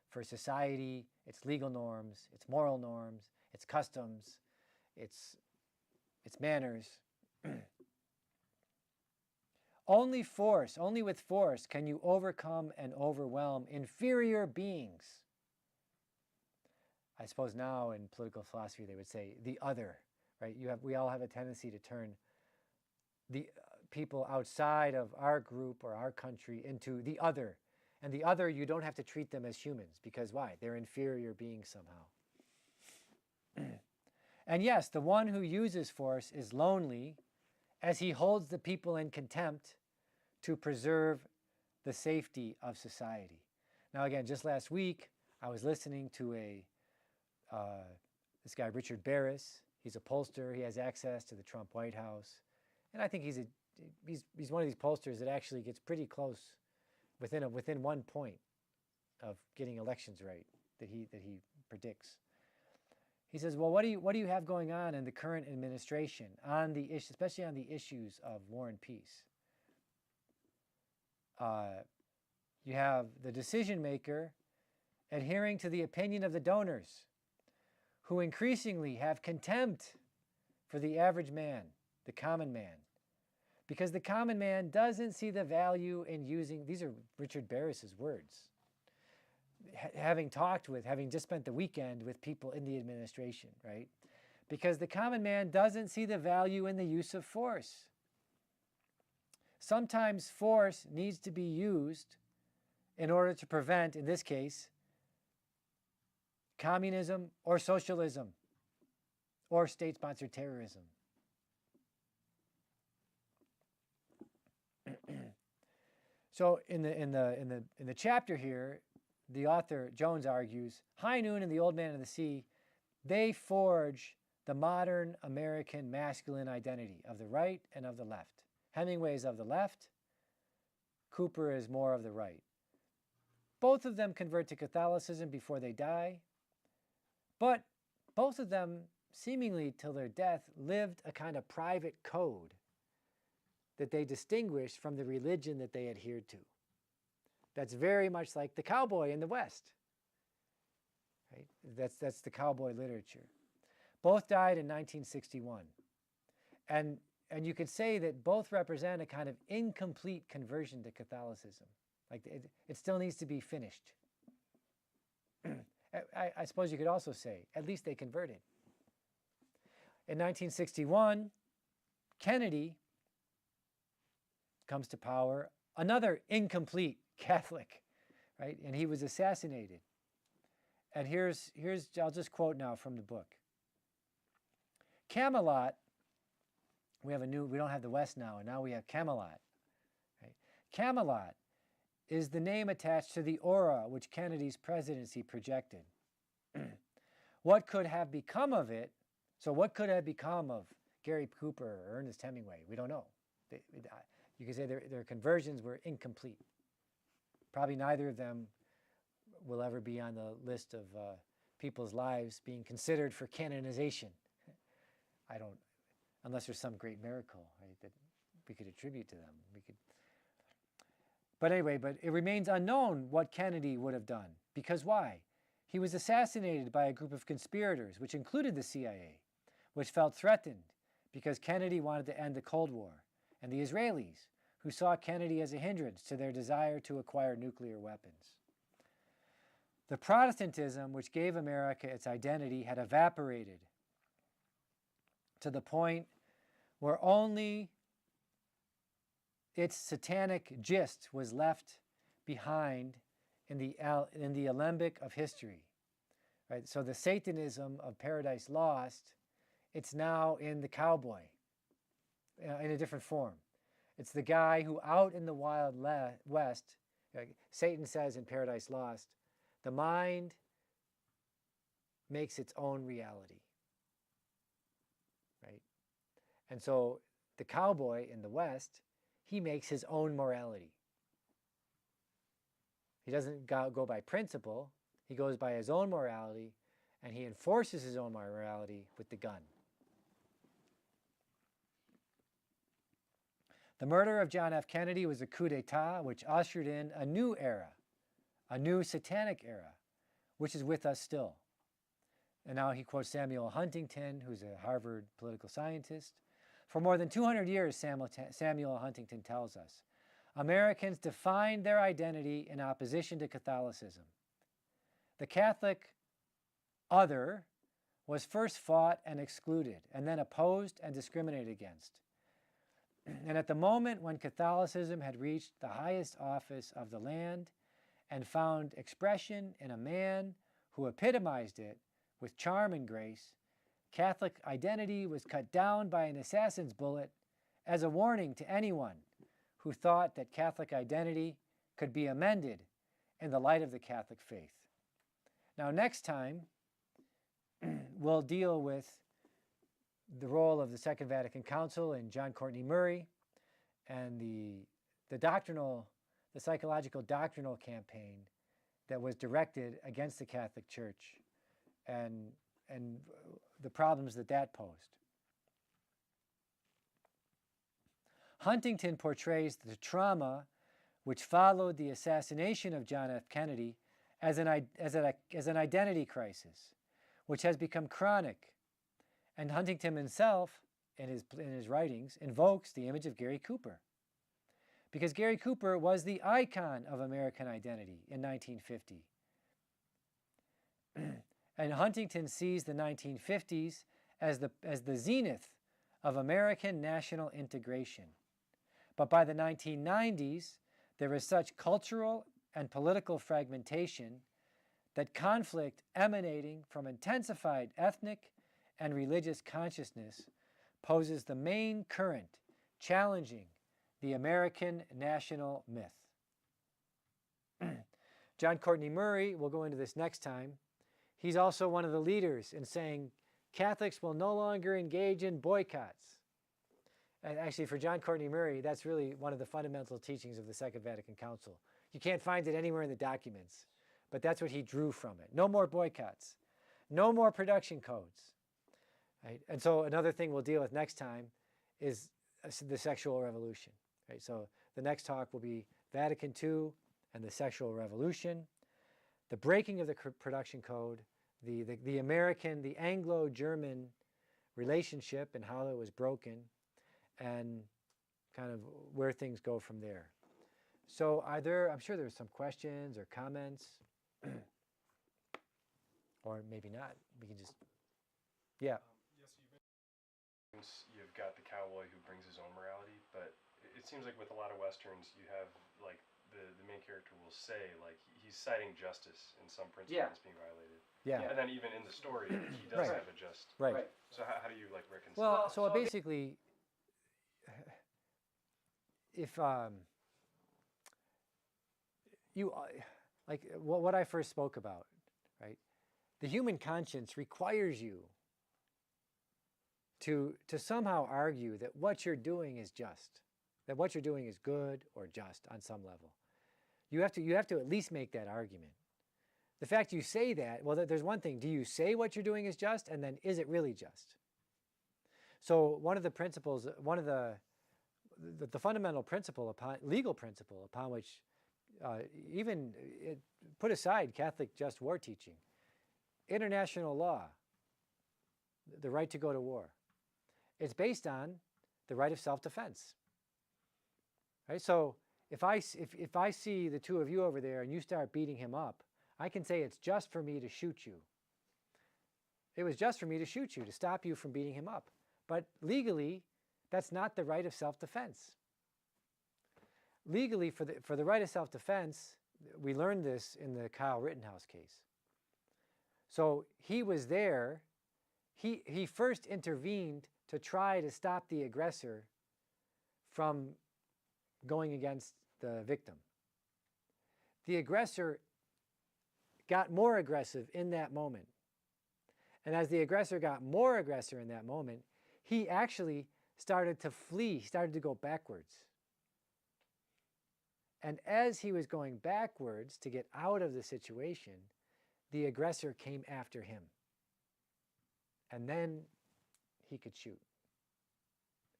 for society, its legal norms, its moral norms, its customs, its manners. Only with force can you overcome and overwhelm inferior beings. I suppose now in political philosophy they would say the other, right? We all have a tendency to turn the people outside of our group or our country into the other. And the other, you don't have to treat them as humans, because why? They're inferior beings somehow. And yes, the one who uses force is lonely, as he holds the people in contempt to preserve the safety of society. Now again, just last week, I was listening to this guy, Richard Barris. He's a pollster. He has access to the Trump White House. And I think he's one of these pollsters that actually gets pretty close within 1 point of getting elections right that he predicts. He says, well, what do you have going on in the current administration on the issue, especially on the issues of war and peace? You have the decision maker adhering to the opinion of the donors, who increasingly have contempt for the average man, the common man, because the common man doesn't see the value in using, these are Richard Barris's words, having just spent the weekend with people in the administration, right? Because the common man doesn't see the value in the use of force. Sometimes force needs to be used in order to prevent, in this case, communism or socialism or state-sponsored terrorism. So in the chapter here, the author Jones argues, High Noon and The Old Man of the Sea, they forge the modern American masculine identity of the right and of the left. Hemingway is of the left, Cooper is more of the right. Both of them convert to Catholicism before they die, but both of them, seemingly till their death, lived a kind of private code that they distinguished from the religion that they adhered to. That's very much like the cowboy in the West. Right? That's the cowboy literature. Both died in 1961. And you could say that both represent a kind of incomplete conversion to Catholicism. Like it still needs to be finished. I suppose you could also say, at least they converted. In 1961, Kennedy comes to power, another incomplete Catholic, right? And he was assassinated. And here's I'll just quote now from the book. Camelot, we don't have the West now, and now we have Camelot. Right? Camelot is the name attached to the aura which Kennedy's presidency projected. What could have become of it? So what could have become of Gary Cooper or Ernest Hemingway? We don't know. You could say their conversions were incomplete. Probably neither of them will ever be on the list of people's lives being considered for canonization. I don't, unless there's some great miracle, right, that we could attribute to them. But anyway, but it remains unknown what Kennedy would have done. Because why? He was assassinated by a group of conspirators, which included the CIA, which felt threatened because Kennedy wanted to end the Cold War, and the Israelis, who saw Kennedy as a hindrance to their desire to acquire nuclear weapons. The Protestantism which gave America its identity had evaporated to the point where only its satanic gist was left behind in the alembic of history. Right? So the Satanism of Paradise Lost, it's now in the Cowboy in a different form. It's the guy who out in the Wild West, Satan says in Paradise Lost, the mind makes its own reality. Right? And so the cowboy in the West, he makes his own morality. He doesn't go by principle, he goes by his own morality, and he enforces his own morality with the gun. The murder of John F. Kennedy was a coup d'etat which ushered in a new era, a new satanic era, which is with us still. And now he quotes Samuel Huntington, who's a Harvard political scientist. For more than 200 years, Samuel Huntington tells us, Americans defined their identity in opposition to Catholicism. The Catholic other was first fought and excluded, and then opposed and discriminated against. And at the moment when Catholicism had reached the highest office of the land and found expression in a man who epitomized it with charm and grace, Catholic identity was cut down by an assassin's bullet as a warning to anyone who thought that Catholic identity could be amended in the light of the Catholic faith. Now, next time, we'll deal with the role of the Second Vatican Council and John Courtney Murray and the psychological doctrinal campaign that was directed against the Catholic Church and the problems that posed. Huntington portrays the trauma which followed the assassination of John F. Kennedy as an identity crisis, which has become chronic. And Huntington himself, in his writings, invokes the image of Gary Cooper. Because Gary Cooper was the icon of American identity in 1950. And Huntington sees the 1950s as the zenith of American national integration. But by the 1990s, there is such cultural and political fragmentation that conflict emanating from intensified ethnic and religious consciousness poses the main current challenging the American national myth. John Courtney Murray, we'll go into this next time, he's also one of the leaders in saying Catholics will no longer engage in boycotts. And actually, for John Courtney Murray, that's really one of the fundamental teachings of the Second Vatican Council. You can't find it anywhere in the documents, but that's what he drew from it. No more boycotts. No more production codes. Right? And so another thing we'll deal with next time is the sexual revolution. Right? So the next talk will be Vatican II and the sexual revolution, the breaking of the production code, the American, the Anglo-German relationship and how it was broken, and kind of where things go from there. So I'm sure there's some questions or comments, or maybe not. We can just, yeah. Yes, you've got the cowboy who brings his own morality, but it seems like with a lot of Westerns, you have like the main character will say like he's citing justice in some principle that's being violated. Yeah. And then even in the story, he does have a just. Right. So how do you like reconcile? Well, so basically, if you like what I first spoke about, right? The human conscience requires you to somehow argue that what you're doing is just. that what you're doing is good or just on some level. You have to at least make that argument. The fact you say that, well, there's one thing. Do you say what you're doing is just, and then is it really just? So one of the principles, one of the fundamental principle legal principle upon which put aside Catholic just war teaching, international law, the right to go to war, it's based on the right of self-defense. Right? So if I see the two of you over there and you start beating him up, I can say it's just for me to shoot you. It was just for me to shoot you, to stop you from beating him up. But legally, that's not the right of self-defense. Legally, for the right of self-defense, we learned this in the Kyle Rittenhouse case. So he was there. He first intervened to try to stop the aggressor from going against the victim. The aggressor got more aggressive in that moment. And as the aggressor got more aggressive in that moment, he actually started to flee, started to go backwards. And as he was going backwards to get out of the situation, the aggressor came after him. And then he could shoot.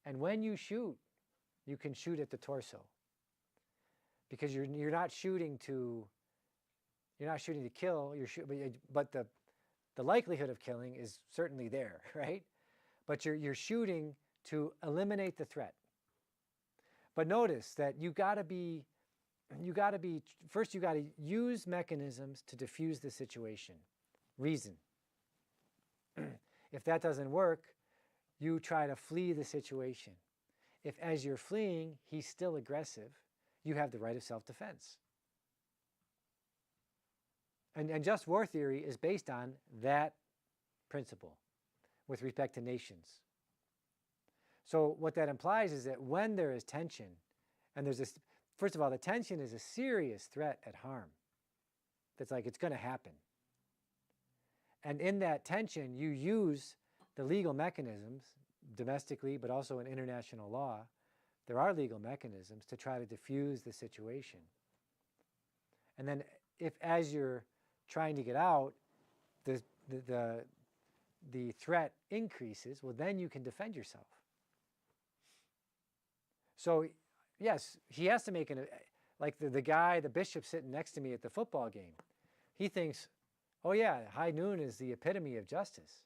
And when you shoot, you can shoot at the torso. Because you're not shooting to kill, but the likelihood of killing is certainly there, right? But you're shooting to eliminate the threat. But notice that first you got to use mechanisms to diffuse the situation. Reason. If that doesn't work, you try to flee the situation. If as you're fleeing, he's still aggressive, you have the right of self-defense. And just war theory is based on that principle with respect to nations. So what that implies is that when there is tension, and there's this, first of all, the tension is a serious threat at harm. That's like it's going to happen. And in that tension, you use the legal mechanisms, domestically, but also in international law. There are legal mechanisms to try to diffuse the situation. And then if as you're trying to get out, the threat increases, well, then you can defend yourself. So, yes, he has to make like the bishop sitting next to me at the football game. He thinks, oh yeah, high noon is the epitome of justice.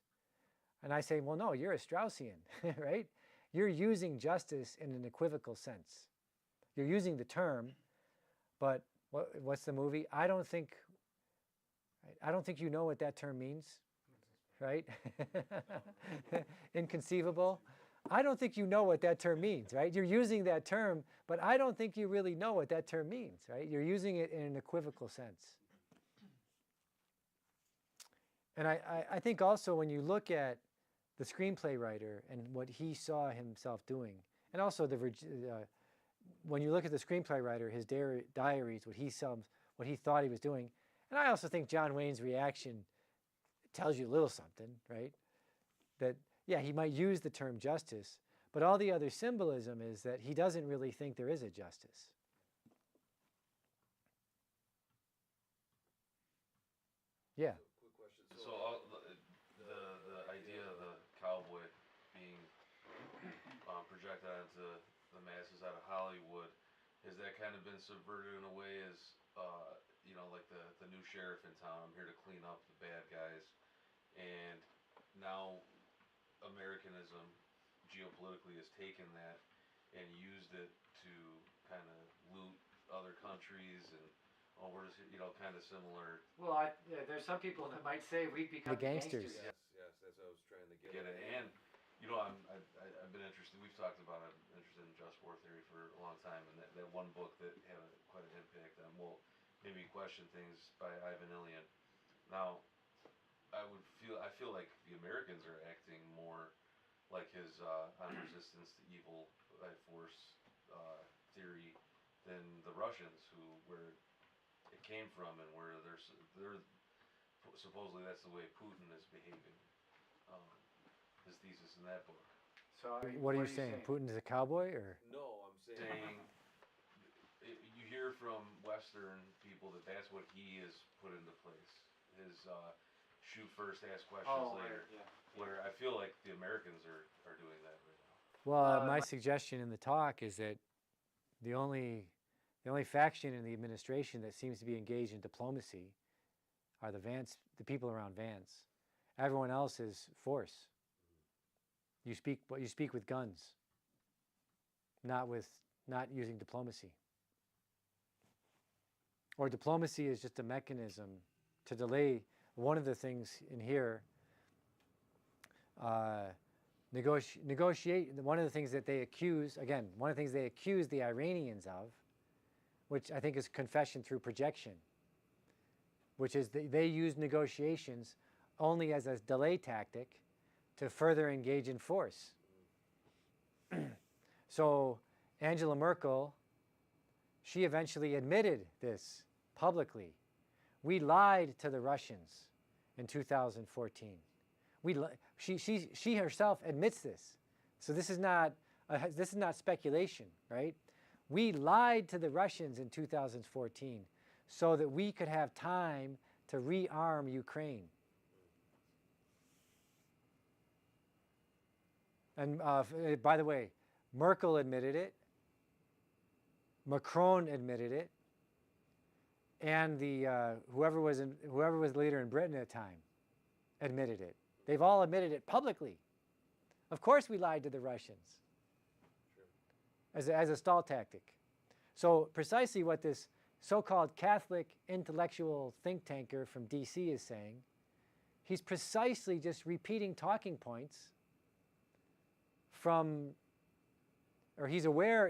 And I say, well, no, you're a Straussian, right? You're using justice in an equivocal sense. You're using the term, but what's the movie? I don't think you know what that term means, right? Inconceivable. I don't think you know what that term means, right? You're using that term, but I don't think you really know what that term means, right? You're using it in an equivocal sense. And I think also when you look at the screenplay writer and what he saw himself doing, and also when you look at the screenplay writer, his diaries, what he thought he was doing, and I also think John Wayne's reaction tells you a little something, right? That, yeah, he might use the term justice, but all the other symbolism is that he doesn't really think there is a justice. Yeah. Quick question. So the idea of the cowboy being projected onto the masses out of Hollywood, has that kind of been subverted in a way as like the new sheriff in town? I'm here to clean up the bad guys, and now Americanism geopolitically has taken that and used it to kind of loot other countries and we're just, kind of similar. Well, there's some people that might say we've become the gangsters. Yes, that's what I was trying to get at. And I've been interested. We've talked about. I'm interested in just war theory for a long time, and that one book that had quite an impact on made me question things by Ivan Ilyin. Now, I feel like the Americans are acting more like his on resistance to evil by force theory than the Russians, where it came from and where they're supposedly that's the way Putin is behaving. His thesis in that book. So what are you saying? Putin is a cowboy, or? No, I'm saying, you hear from Western people that that's what he has put into place. His shoot first, ask questions later. Yeah. Where I feel like the Americans are doing that right now. Well, my suggestion in the talk is that the only faction in the administration that seems to be engaged in diplomacy are the people around Vance. Everyone else is force. You speak with guns, not using diplomacy. Or diplomacy is just a mechanism to delay. One of the things in here, negotiate. One of the things that they accuse, one of the things they accuse the Iranians of, which I think is confession through projection, which is they use negotiations only as a delay tactic to further engage in force. So Angela Merkel, she eventually admitted this publicly. We lied to the Russians in 2014. She herself admits this. So this is not speculation, right? We lied to the Russians in 2014 so that we could have time to rearm Ukraine. And by the way, Merkel admitted it, Macron admitted it, and whoever was leader in Britain at the time admitted it. They've all admitted it publicly. Of course we lied to the Russians as a stall tactic. So precisely what this so-called Catholic intellectual think tanker from DC is saying, he's precisely just repeating talking points he's aware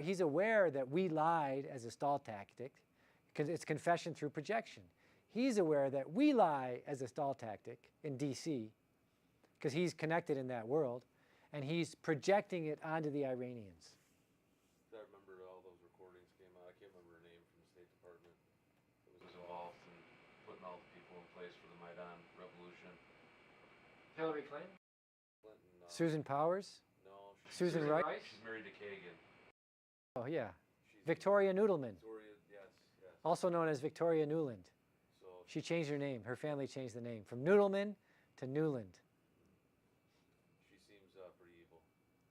that we lied as a stall tactic, because it's confession through projection. He's aware that we lie as a stall tactic in DC, because he's connected in that world, and he's projecting it onto the Iranians. I remember all those recordings came out. I can't remember her name from the State Department. It was involved in putting all the people in place for the Maidan Revolution. Hillary Clinton? Clinton. Susan Powers? No. Susan Rice? She's married to Kagan. Oh, yeah. Victoria Noodleman, Victoria, yes. also known as Victoria Nuland. So She changed her name. Her family changed the name from Noodleman to Newland. she seems pretty evil.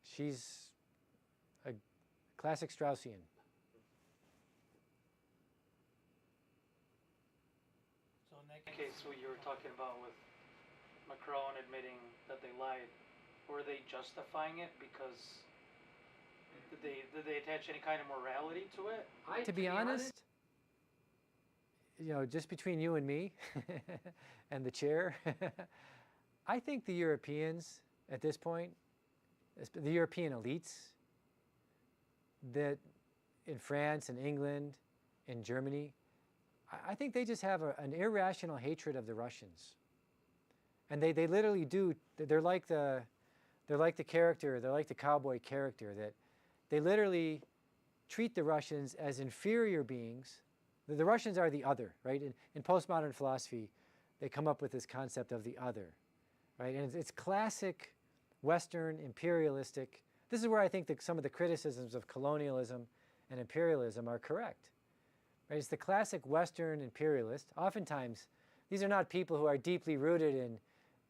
She's a classic Straussian. So in that case, what you were talking about with Macron admitting that they lied, were they justifying it because did they attach any kind of morality to it? To be honest, just between you and me and the chair, I think the Europeans at this point, the European elites that in France and England, in Germany, I think they just have an irrational hatred of the Russians. And they literally do. They're like the character. They're like the cowboy character that they literally treat the Russians as inferior beings. The Russians are the other, right? In postmodern philosophy, they come up with this concept of the other, right? And it's classic Western imperialistic. This is where I think that some of the criticisms of colonialism and imperialism are correct, right? It's the classic Western imperialist. Oftentimes, these are not people who are deeply rooted in.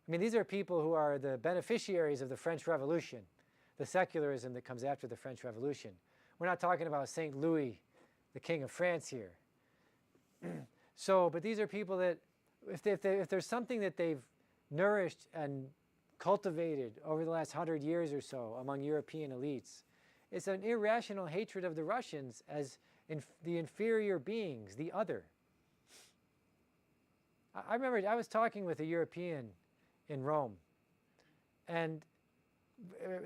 These are people who are the beneficiaries of the French Revolution, the secularism that comes after the French Revolution. We're not talking about St. Louis, the King of France here. But these are people that, if there's something that they've nourished and cultivated over the last 100 years or so among European elites, it's an irrational hatred of the Russians as the inferior beings, the other. I remember I was talking with a European in Rome, and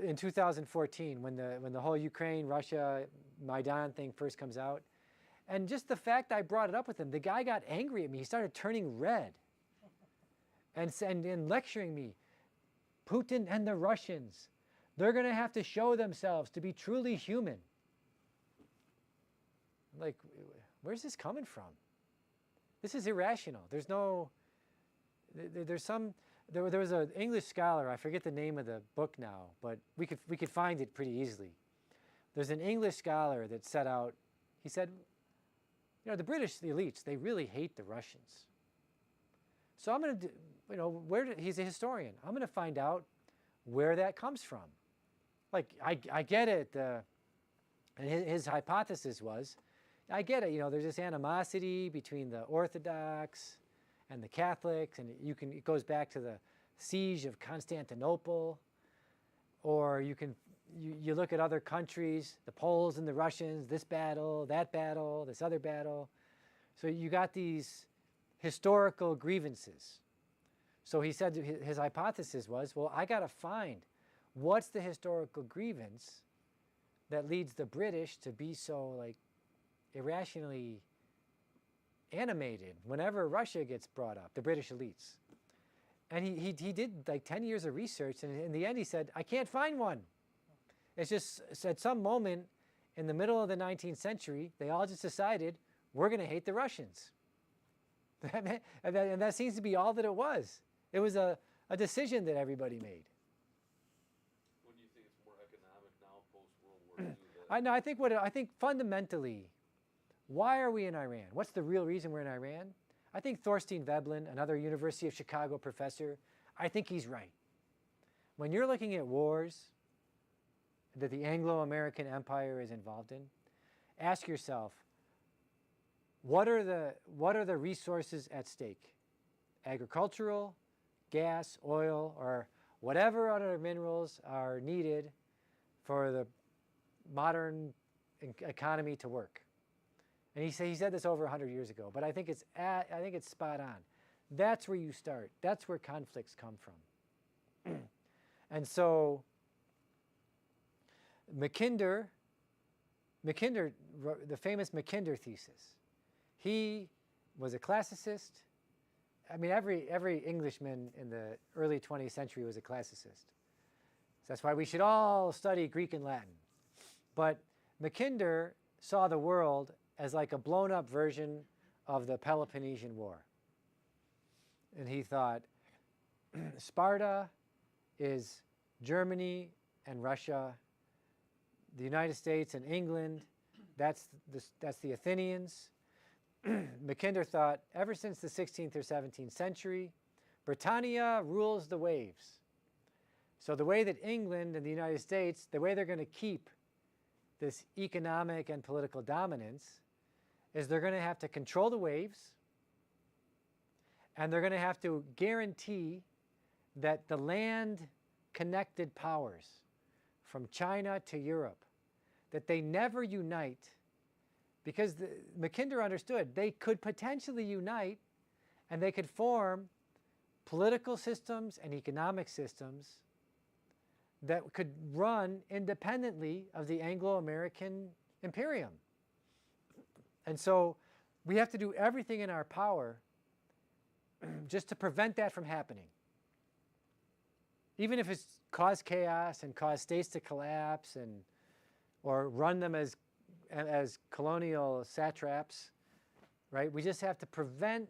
in 2014, when the whole Ukraine-Russia Maidan thing first comes out, and just the fact I brought it up with him, the guy got angry at me. He started turning red, and lecturing me. Putin and the Russians, they're going to have to show themselves to be truly human. I'm like, where's this coming from? This is irrational. There was an English scholar, I forget the name of the book now, but we could find it pretty easily, there's an English scholar that set out, he said, you know, the British, the elites, they really hate the Russians. So I'm going to, you know, he's a historian. I'm going to find out where that comes from. Like, I get it. And his hypothesis was, I get it, you know, there's this animosity between the Orthodox and the Catholics, and it goes back to the siege of Constantinople, or you look at other countries, the Poles and the Russians, this battle, this other battle. So you got these historical grievances. So he said his hypothesis was, well, I got to find what's the historical grievance that leads the British to be so like irrationally animated whenever Russia gets brought up, the British elites. And he did like 10 years of research, and in the end he said, I can't find one. It's just at some moment in the middle of the 19th century, they all just decided, we're going to hate the Russians. And that seems to be all that it was. It was a decision that everybody made. When do you think it's more economic now, post-World War II? I think fundamentally, why are we in Iran? What's the real reason we're in Iran? I think Thorstein Veblen, another University of Chicago professor, I think he's right. When you're looking at wars that the Anglo-American Empire is involved in, ask yourself, what are the resources at stake? Agricultural, gas, oil, or whatever other minerals are needed for the modern economy to work. And he said this over 100 years ago, but I think it's spot on. That's where you start. That's where conflicts come from. And so Mackinder, the famous Mackinder thesis, he was a classicist. I mean, every Englishman in the early 20th century was a classicist. That's why we should all study Greek and Latin. But Mackinder saw the world as like a blown-up version of the Peloponnesian War. And he thought, Sparta is Germany and Russia, the United States and England, that's the Athenians. Mackinder thought, ever since the 16th or 17th century, Britannia rules the waves. So the way that England and the United States, the way they're going to keep this economic and political dominance is they're going to have to control the waves, and they're going to have to guarantee that the land-connected powers from China to Europe, that they never unite, because Mackinder understood they could potentially unite and they could form political systems and economic systems that could run independently of the Anglo-American imperium. And so we have to do everything in our power just to prevent that from happening. Even if it's cause chaos and cause states to collapse or run them as colonial satraps, right? We just have to prevent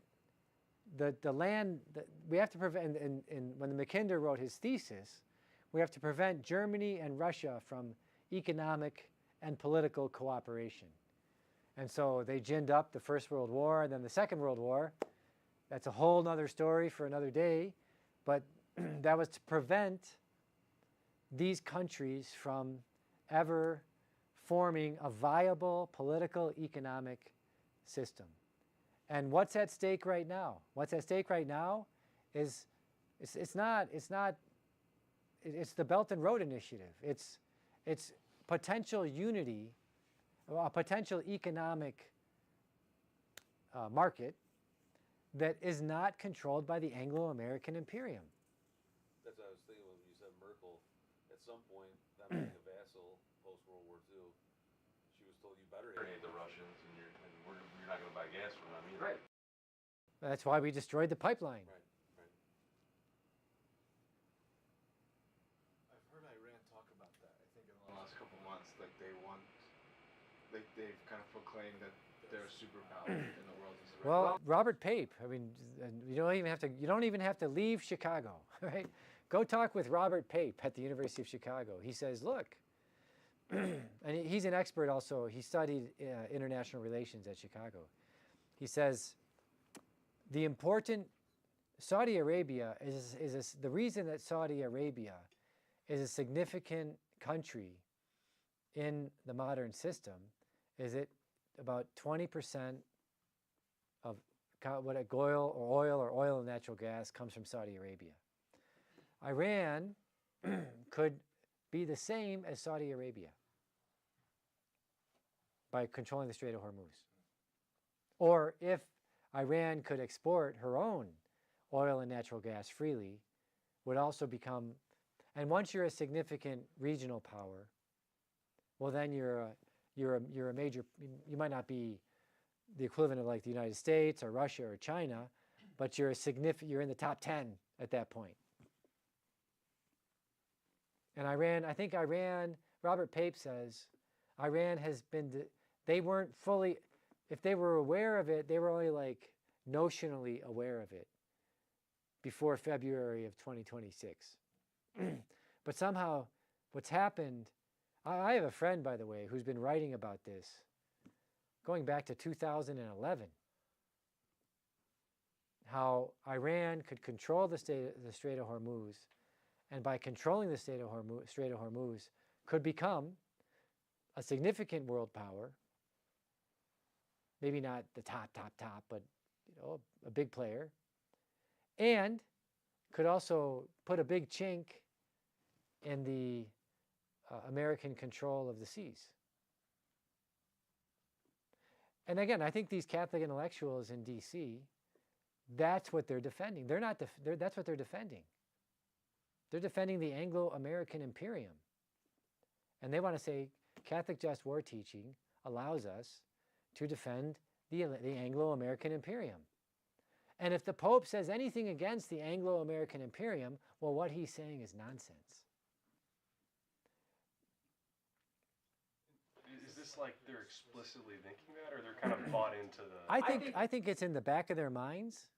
the land, we have to prevent, and when Mackinder wrote his thesis, we have to prevent Germany and Russia from economic and political cooperation. And so they ginned up the First World War and then the Second World War. That's a whole other story for another day. But that was to prevent these countries from ever forming a viable political economic system. And what's at stake right now? What's at stake right now is it's the Belt and Road Initiative. It's potential unity, a potential economic market that is not controlled by the Anglo-American imperium. That's what I was thinking when you said Merkel. At some point, them being a vassal post-World War II, she was told, you better hate the Russians, and you're not going to buy gas from them either. Right. That's why we destroyed the pipeline. Right. I've heard Iran talk about that. I think in the last couple of months, like they've kind of proclaimed that they're a superpower in the world. Well, Robert Pape. I mean, you don't even have to leave Chicago, right? Go talk with Robert Pape at the University of Chicago. He says, look, and he's an expert also. He studied international relations at Chicago. He says the important Saudi Arabia the reason that Saudi Arabia is a significant country in the modern system is it about 20% of what oil and natural gas comes from Saudi Arabia. Iran could be the same as Saudi Arabia by controlling the Strait of Hormuz. Or if Iran could export her own oil and natural gas freely, would also become, and once you're a significant regional power, well then you're a major, you might not be the equivalent of like the United States or Russia or China, but you're in the top 10 at that point. And Iran, Robert Pape says, Iran has been, they weren't fully, if they were aware of it, they were only like notionally aware of it before February of 2026. But somehow what's happened, I have a friend, by the way, who's been writing about this going back to 2011, how Iran could control the Strait of Hormuz, and by controlling the Strait of Hormuz could become a significant world power, maybe not the top, but a big player, and could also put a big chink in the American control of the seas. And again, I think these Catholic intellectuals in D.C., that's what they're defending. That's what they're defending. They're defending the Anglo-American imperium. And they want to say Catholic just war teaching allows us to defend the Anglo-American imperium. And if the Pope says anything against the Anglo-American imperium, well, what he's saying is nonsense. Is this like they're explicitly thinking that, or they're kind of bought into the... I think it's in the back of their minds,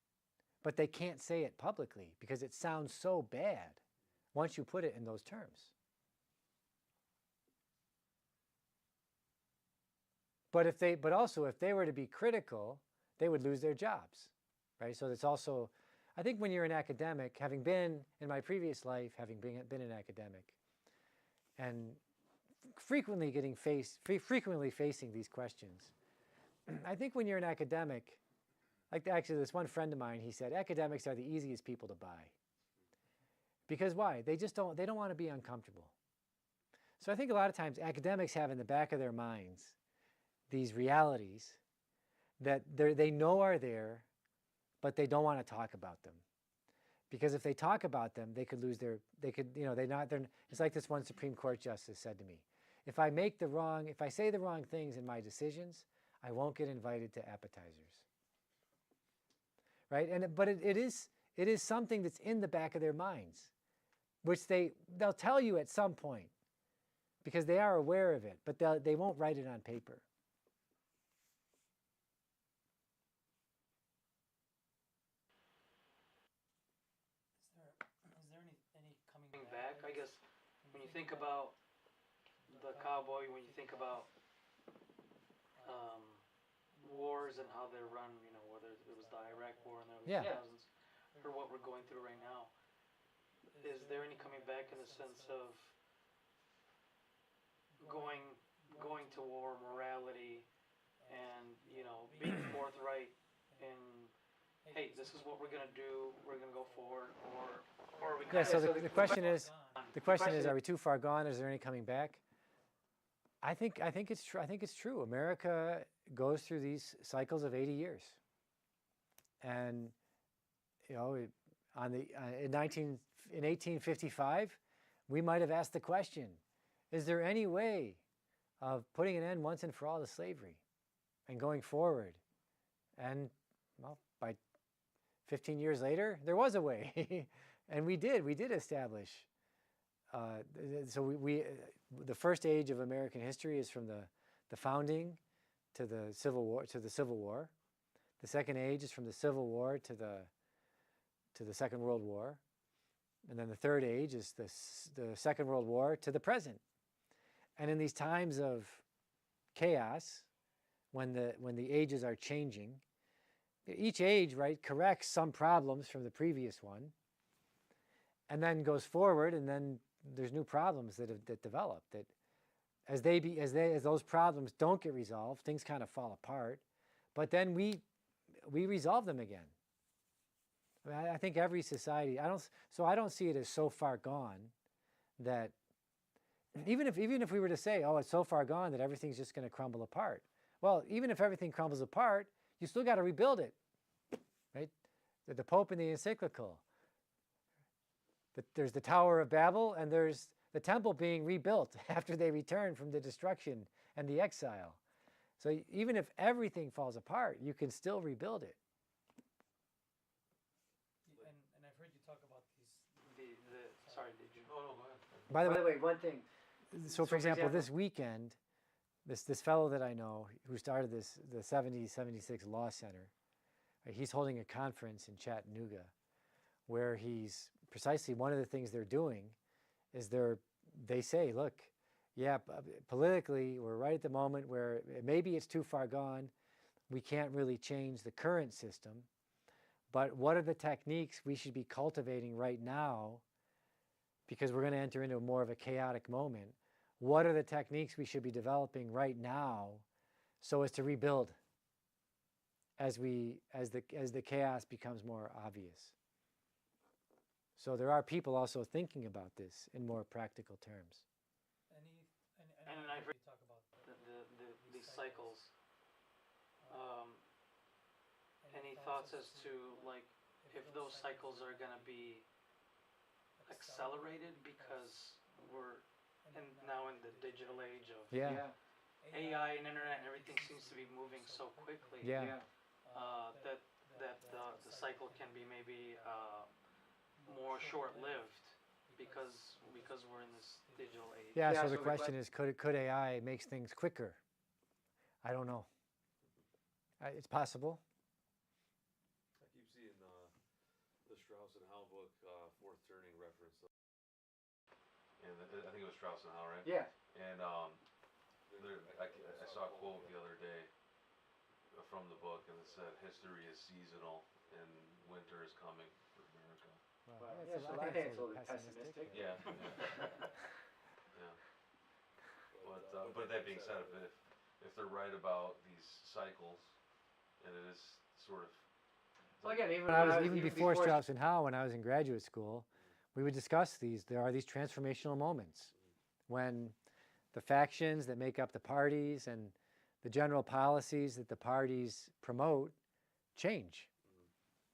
but they can't say it publicly because it sounds so bad once you put it in those terms. But also if they were to be critical, they would lose their jobs, right? So it's also, I think when you're an academic, having been in my previous life, having been an academic, and frequently facing these questions, I think when you're an academic, like actually this one friend of mine, he said, academics are the easiest people to buy. Because why? They don't want to be uncomfortable. So I think a lot of times academics have in the back of their minds these realities that they know are there, but they don't want to talk about them. Because if they talk about them, they could lose it's like this one Supreme Court justice said to me, if I say the wrong things in my decisions, I won't get invited to appetizers. Right? But it is something that's in the back of their minds, which they'll tell you at some point, because they are aware of it, but they won't write it on paper. Is there any coming back? I guess when you think about the Cowboy, when you think about wars and how they're run, whether it was the Iraq War in the early 2000s or what we're going through right now, is there any coming back in the sense of going to war, morality, and being forthright in, hey, this is what we're going to do, we're going to go forward, or are we so the question is, are we too far gone? Is there any coming back? I think it's true. I think it's true. America goes through these cycles of 80 years, and in 1855, we might have asked the question: is there any way of putting an end once and for all to slavery, and going forward? And well, by 15 years later, there was a way, and we did establish. So the first age of American history is from the founding to the Civil War. The second age is from the Civil War to the Second World War, and then the third age is the Second World War to the present. And in these times of chaos, when the ages are changing, each age, right, corrects some problems from the previous one, and then goes forward, and then there's new problems that develop. That as those problems don't get resolved, things kind of fall apart. But then we resolve them again. I mean, I think every society. I don't see it as so far gone that even if we were to say, oh, it's so far gone that everything's just going to crumble apart. Well, even if everything crumbles apart, you still got to rebuild it, right? The Pope in the encyclical. There's the Tower of Babel, and there's the temple being rebuilt after they return from the destruction and the exile. So even if everything falls apart, you can still rebuild it. And I've heard you talk about these. Sorry, did you? Oh, no, go ahead. By the way, one thing. So for example, this weekend, this fellow that I know who started the 76 Law Center, he's holding a conference in Chattanooga where he's precisely one of the things they're doing is they say, look, yeah, politically, we're right at the moment where maybe it's too far gone. We can't really change the current system. But what are the techniques we should be cultivating right now? Because we're going to enter into more of a chaotic moment. What are the techniques we should be developing right now so as to rebuild as the chaos becomes more obvious? So there are people also thinking about this in more practical terms. And I've heard you talk about these cycles. Any thoughts as to like if those cycles are going to be accelerated because we're now in the digital age of AI and internet and everything seems to be moving so quickly that the cycle can be maybe more short-lived because we're in this digital age. Yeah, so the question is, could AI make things quicker? I don't know. It's possible. I keep seeing the Strauss and Howe book, Fourth Turning reference. And I think it was Strauss and Howe, right? Yeah. And I saw a quote the other day from the book, and it said, "History is seasonal, and winter is coming for America." Well, I think it's a little pessimistic. Yeah. Yeah. But that being said, if they're right about these cycles, and it is sort of. Well, again, Even before Strauss and Howe, when I was in graduate school, we would discuss these. There are these transformational moments when the factions that make up the parties and the general policies that the parties promote change.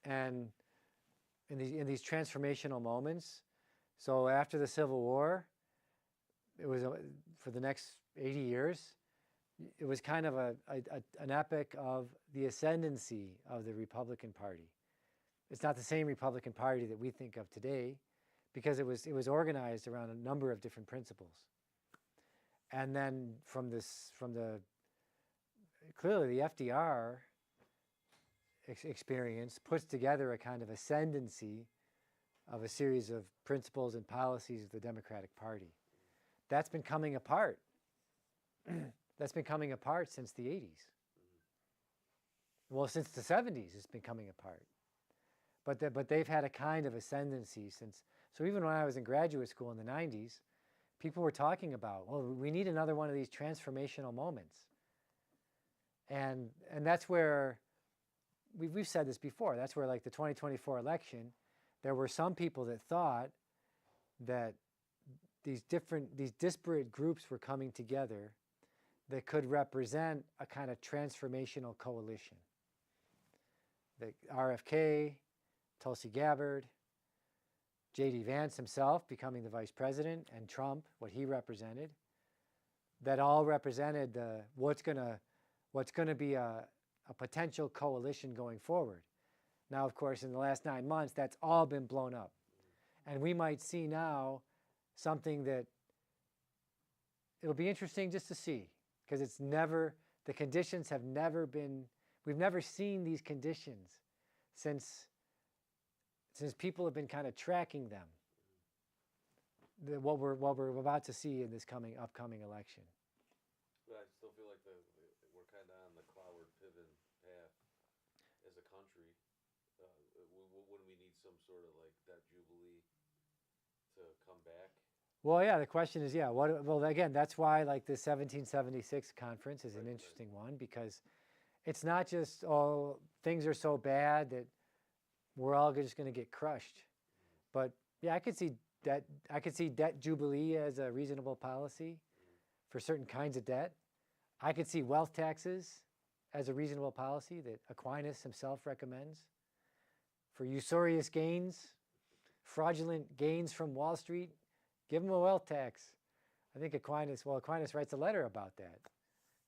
And in these transformational moments, so after the Civil War, it was for the next 80 years, it was kind of an epic of the ascendancy of the Republican Party. It's not the same Republican Party that we think of today, because it was organized around a number of different principles. And then clearly the FDR experience puts together a kind of ascendancy of a series of principles and policies of the Democratic Party. That's been coming apart. That's been coming apart since the 80s. Well, since the 70s, it's been coming apart. But they've had a kind of ascendancy since. So even when I was in graduate school in the 90s, people were talking about, well, we need another one of these transformational moments. And that's where, we've said this before, that's where like the 2024 election, there were some people that thought that these disparate groups were coming together that could represent a kind of transformational coalition. The RFK, Tulsi Gabbard, J.D. Vance himself becoming the vice president, and Trump, what he represented, that all represented what's going to be a potential coalition going forward. Now, of course, in the last 9 months, that's all been blown up. And we might see now something that it'll be interesting just to see, because the conditions have never been, we've never seen these conditions since people have been kind of tracking them. what we're about to see in this upcoming election. But I still feel like we're kind of on the cloudward pivot path as a country. Wouldn't we need some sort of like debt jubilee to come back? Well, yeah, the question is, yeah, well, again, that's why like the 1776 conference is an interesting one, because it's not just, oh, things are so bad that we're all just going to get crushed. But yeah, I could see debt jubilee as a reasonable policy for certain kinds of debt. I could see wealth taxes as a reasonable policy that Aquinas himself recommends. For usurious gains, fraudulent gains from Wall Street, give them a wealth tax. I think Aquinas writes a letter about that.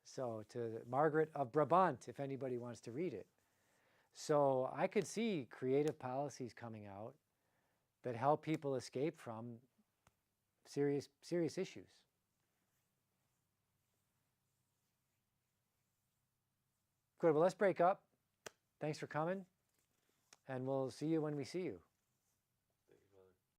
So to Margaret of Brabant, if anybody wants to read it. So I could see creative policies coming out that help people escape from serious issues. Good, well, let's break up. Thanks for coming, and we'll see you when we see you.